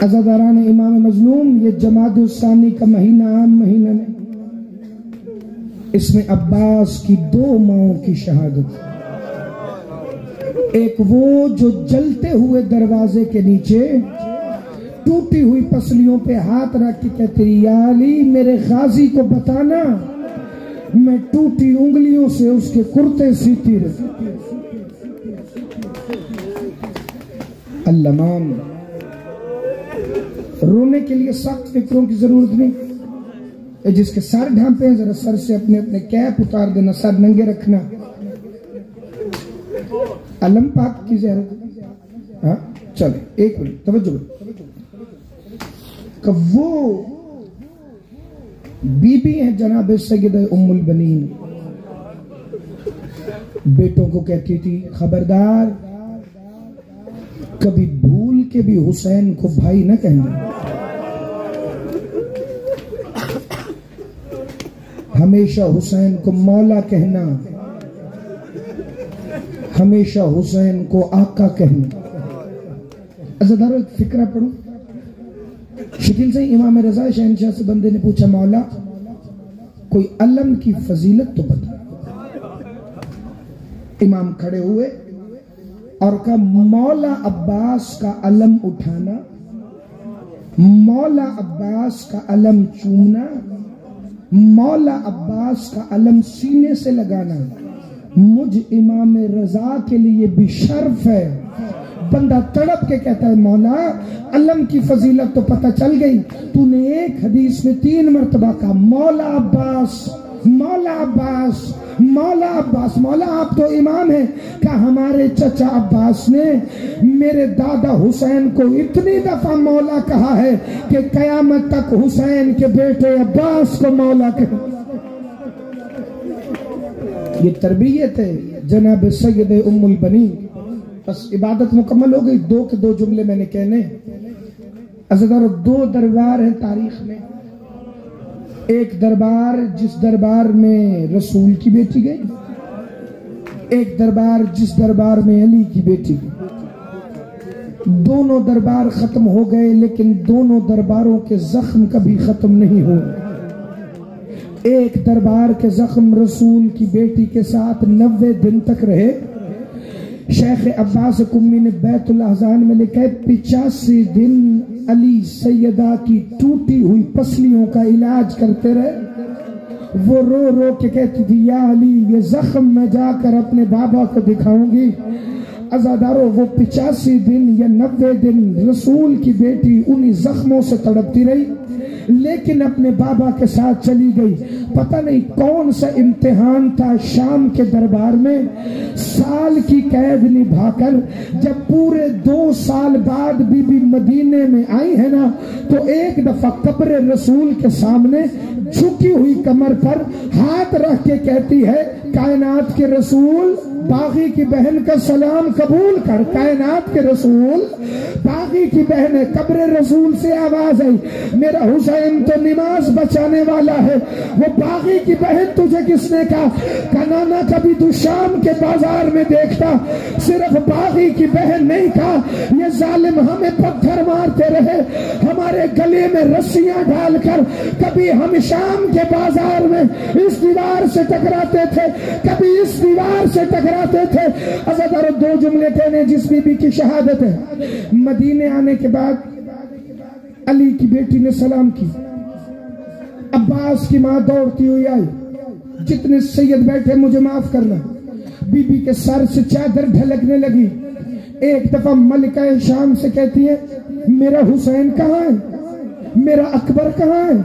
عزاداران امام مظلوم، یہ جمادی الثانی کا مہینہ عام مہینہ نہیں، اس میں عباس کی 2 ماؤں کی شہادت، ایک وہ جو جلتے ہوئے دروازے کے نیچے ٹوٹی ہوئی پسلیوں پہ ہاتھ رکھ کے کہتے یا علی میرے غازی کو بتانا میں ٹوٹی انگلیوں سے اس کے کرتے سیتی رہتی۔ اللمام، رونے کے لیے سخت فکروں کی ضرورت نہیں، جس کے سر ڈھانپے ہیں ذرا سر سے اپنے اپنے کیپ اتار دینا، سر ننگے رکھنا۔ علم پاک کی زیارت، ہاں چلے ایک منٹ توجہ، کہ وہ بی بی ہیں جناب سیدہ ام البنین، بیٹوں کو کہتی تھی خبردار کبھی بھول کے بھی حسین کو بھائی نہ کہنا، ہمیشہ حسین کو مولا کہنا، ہمیشہ حسین کو آقا کہنا۔ عزیزانو ایک فکرہ پڑھوں، شکل سے امام رضا شہنشاہ سے بندے نے پوچھا مولا کوئی علم کی فضیلت تو بتا۔ امام کھڑے ہوئے اور کہا مولا عباس کا علم اٹھانا، مولا عباس کا علم چومنا، مولا عباس کا علم سینے سے لگانا مجھ امام رضا کے لیے بھی شرف ہے۔ بندہ تڑپ کے کہتا ہے مولا علم کی فضیلت تو پتہ چل گئی، تو نے ایک حدیث میں 3 مرتبہ کہا مولا عباس مولا عباس مولا عباس، مولا آپ تو امام ہیں، کہ ہمارے چچا عباس نے میرے دادا حسین کو اتنی دفعہ مولا کہا ہے کہ قیامت تک حسین کے بیٹے عباس کو مولا کہا۔ یہ تربیت ہے جناب سید ام البنین۔ بس عبادت مکمل ہو گئی، 2 کے 2 جملے میں نے کہنے۔ عزیزانو 2 دربار ہیں تاریخ میں، ایک دربار جس دربار میں رسول کی بیٹی گئی، ایک دربار جس دربار میں علی کی بیٹی گئی۔ دونوں دربار ختم ہو گئے لیکن دونوں درباروں کے زخم کبھی ختم نہیں ہوئے۔ ایک دربار کے زخم رسول کی بیٹی کے ساتھ 90 دن تک رہے۔ شیخ عباس قمی نے بیت الاحزان میں لکھا ہے 85 دن علی سیدہ کی ٹوٹی ہوئی پسلیوں کا علاج کرتے رہے۔ وہ رو رو کے کہتی تھی یا علی یہ زخم میں جا کر اپنے بابا کو دکھاؤں گی۔ عزادارو وہ 85 دن یا 90 دن رسول کی بیٹی انہی زخموں سے تڑپتی رہی لیکن اپنے بابا کے ساتھ چلی گئی۔ پتہ نہیں کون سا امتحان تھا شام کے دربار میں، سال کی قید نبھا کر جب پورے 2 سال بعد بی بی مدینے میں آئی ہے نا تو ایک دفعہ قبر رسول کے سامنے جھکی ہوئی کمر پر ہاتھ رکھ کے کہتی ہے کائنات کے رسول باغی کی بہن کا سلام قبول کر۔ کائنات کے رسول باغی کی بہن ہے۔ قبر رسول سے آواز آئی میرا حسین تو نماز بچانے والا ہے، وہ باغی کی بہن تجھے کس نے کہا؟ کنانا کبھی تو شام کے بازار میں دیکھتا، صرف باغی کی بہن نہیں کہا۔ یہ ظالم ہمیں پتھر مارتے رہے، ہمارے گلے میں رسیاں ڈال کر، کبھی ہم شام کے بازار میں اس دیوار سے ٹکراتے تھے کبھی اس دیوار سے ٹکراتے تھے۔ عزیزانو 2 جملے کہنے جس بی بی کی شہادت ہے۔ مدینے آنے کے بعد علی کی بیٹی نے سلام کی، عباس کی ماں دوڑتی ہوئی آئی، جتنے سید بیٹھے مجھے معاف کرنا۔ بی بی کے سر سے چادر ڈھلکنے لگی۔ ایک دفعہ ملکہ شام سے کہتی ہے میرا حسین کہاں ہے؟ میرا اکبر کہاں ہے؟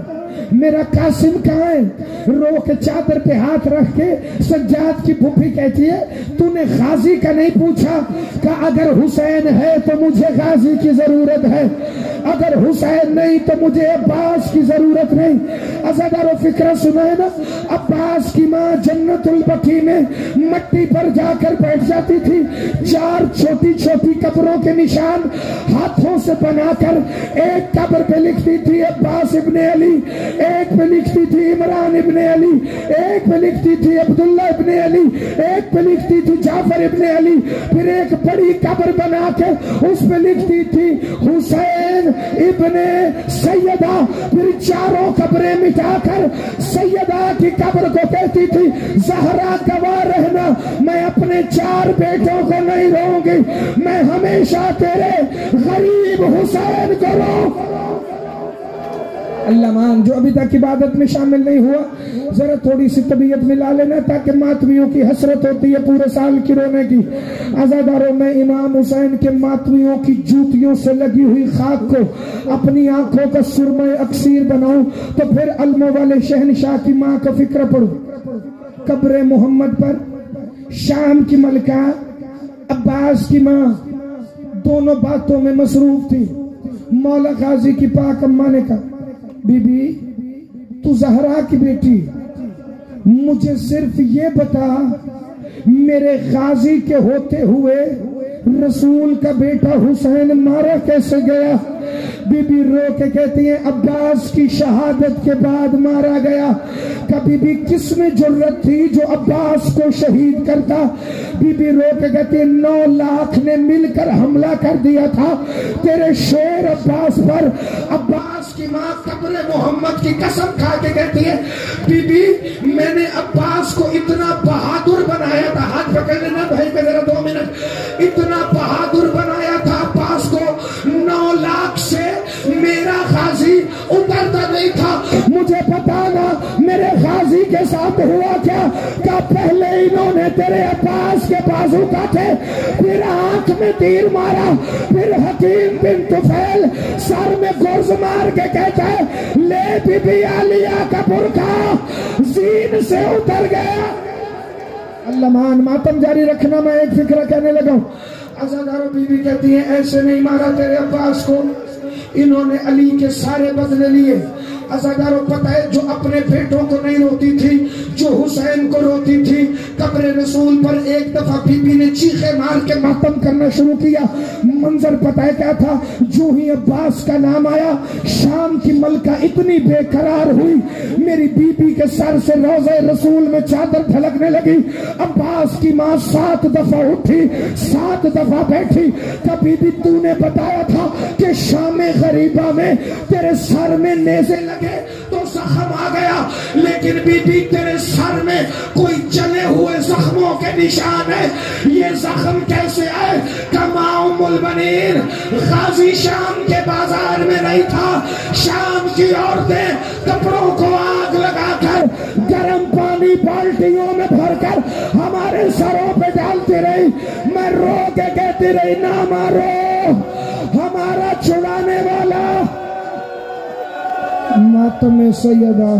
میرا قاسم کہاں ہے؟ رو کے چادر پہ ہاتھ رکھ کے سجاد کی پھوپھی کہتی ہے تو نے غازی کا نہیں پوچھا کہ اگر حسین ہے تو مجھے غازی کی ضرورت ہے، اگر حسین نہیں تو مجھے عباس کی ضرورت نہیں۔ عزادارو فکرہ سنائے نا، عباس کی ماں جنت البقیع میں مٹی پر جا کر بیٹھ جاتی تھی، 4 چھوٹی چھوٹی قبروں کے نشان ہاتھوں سے بنا کر ایک قبر پہ لکھتی تھی عباس ابن علی، ایک پہ لکھتی تھی عمران ابن علی، ایک پہ لکھتی تھی عبداللہ ابن علی، ایک پہ لکھتی تھی جعفر ابن علی، پھر ایک بڑی قبر بنا کے اس پہ لکھتی تھی حسین ابن سیدہ، پھر 4 قبریں مٹا کر سیدہ کی قبر کو کہتی تھی زہرا گواہ رہنا میں اپنے 4 بیٹوں کو نہیں رہوں گی، میں ہمیشہ تیرے غریب حسین کو رہوں۔ اللہ مان جو ابھی تک عبادت میں شامل نہیں ہوا ذرا تھوڑی سی طبیعت ملا لینا تاکہ ماتمیوں کی حسرت ہوتی ہے پورے سال کی رونے کی۔ عزاداروں میں امام حسین کے ماتمیوں کی جوتیوں سے لگی ہوئی خاک کو اپنی آنکھوں کا سرمہ اکسیر بناؤں تو پھر علموں والے شہنشاہ کی ماں کا فکر پڑھو۔ قبر محمد پر شام کی ملکہ عباس کی ماں دونوں باتوں میں مصروف تھی۔ مولا غازی کی پاک اماں نے کہا بی بی تو زہرا کی بیٹی، مجھے صرف یہ بتا میرے غازی کے ہوتے ہوئے رسول کا بیٹا حسین مارا کیسے گیا؟ بی بی رو کے کہتی ہیں عباس کی شہادت کے بعد مارا گیا۔ کبھی بھی کس میں جرت تھی جو عباس کو شہید کرتا؟ بی بی رو کے کہتی ہیں 9 لاکھ نے مل کر حملہ کر دیا تھا تیرے شیر عباس پر۔ عباس کی ماں قبر محمد کی قسم کھا کے کہتی ہے بی بی میں نے عباس کو اتنا بہادر بنایا تھا، ہاتھ پکڑ لینا بھائی پہ ذرا 2 منٹ، اتنا بہادر بنایا تھا عباس کو 9 لاکھ سے میرا غازی اترتا نہیں تھا۔ مجھے پتا نا میرے غازی کے ساتھ ہوا کیا، کہ پہلے انہوں نے تیرے عباس کے بازو کاٹے، پھر آنکھ میں تیر مارا، پھر حکیم بن طفیل سر میں گرز مار کے کہتا ہے لے بی بی عالیہ کا برقع زین سے اتر گیا۔ اللہ مان ماتم جاری رکھنا، میں ایک فکرہ کہنے لگا ہوں۔ عزادارو بی بی کہتی ہیں ایسے نہیں مارا تیرے عباس کو، انہوں نے علی کے سارے بدلے لیے۔ عزادارو پتہ ہے جو اپنے بیٹوں کو نہیں روتی تھی، جو حسین کو روتی تھی، قبر رسول پر ایک دفعہ بی بی نے چیخے مار کے ماتم کرنا شروع کیا۔ منظر پتہ ہے کیا تھا؟ جو ہی عباس کا نام آیا شام کی ملکہ اتنی بے قرار ہوئی، میری بی بی کے سر سے روضہ رسول میں چادر ڈھلکنے لگی۔ عباس کی ماں 7 دفعہ اٹھی، 7 دفعہ بیٹھی۔ کبھی بھی تو نے بتایا تھا کہ شام غریبہ میں تیرے سر میں نیزے لگے تو زخم آ گیا، لیکن بی بی تیرے سر میں کوئی جلے ہوئے زخموں کے نشان ہے، یہ زخم کیسے آئے؟ کما ام البنین غازی شام کے بازار میں نہیں تھا، شام کی عورتیں کپڑوں کو آگ لگا کر گرم پانی بالٹیوں میں بھر کر ہمارے سروں پہ ڈالتی رہی۔ میں رو کے کہتی رہی نہ مارو، ہمارا چھڑانے والا ماتم سیدہ۔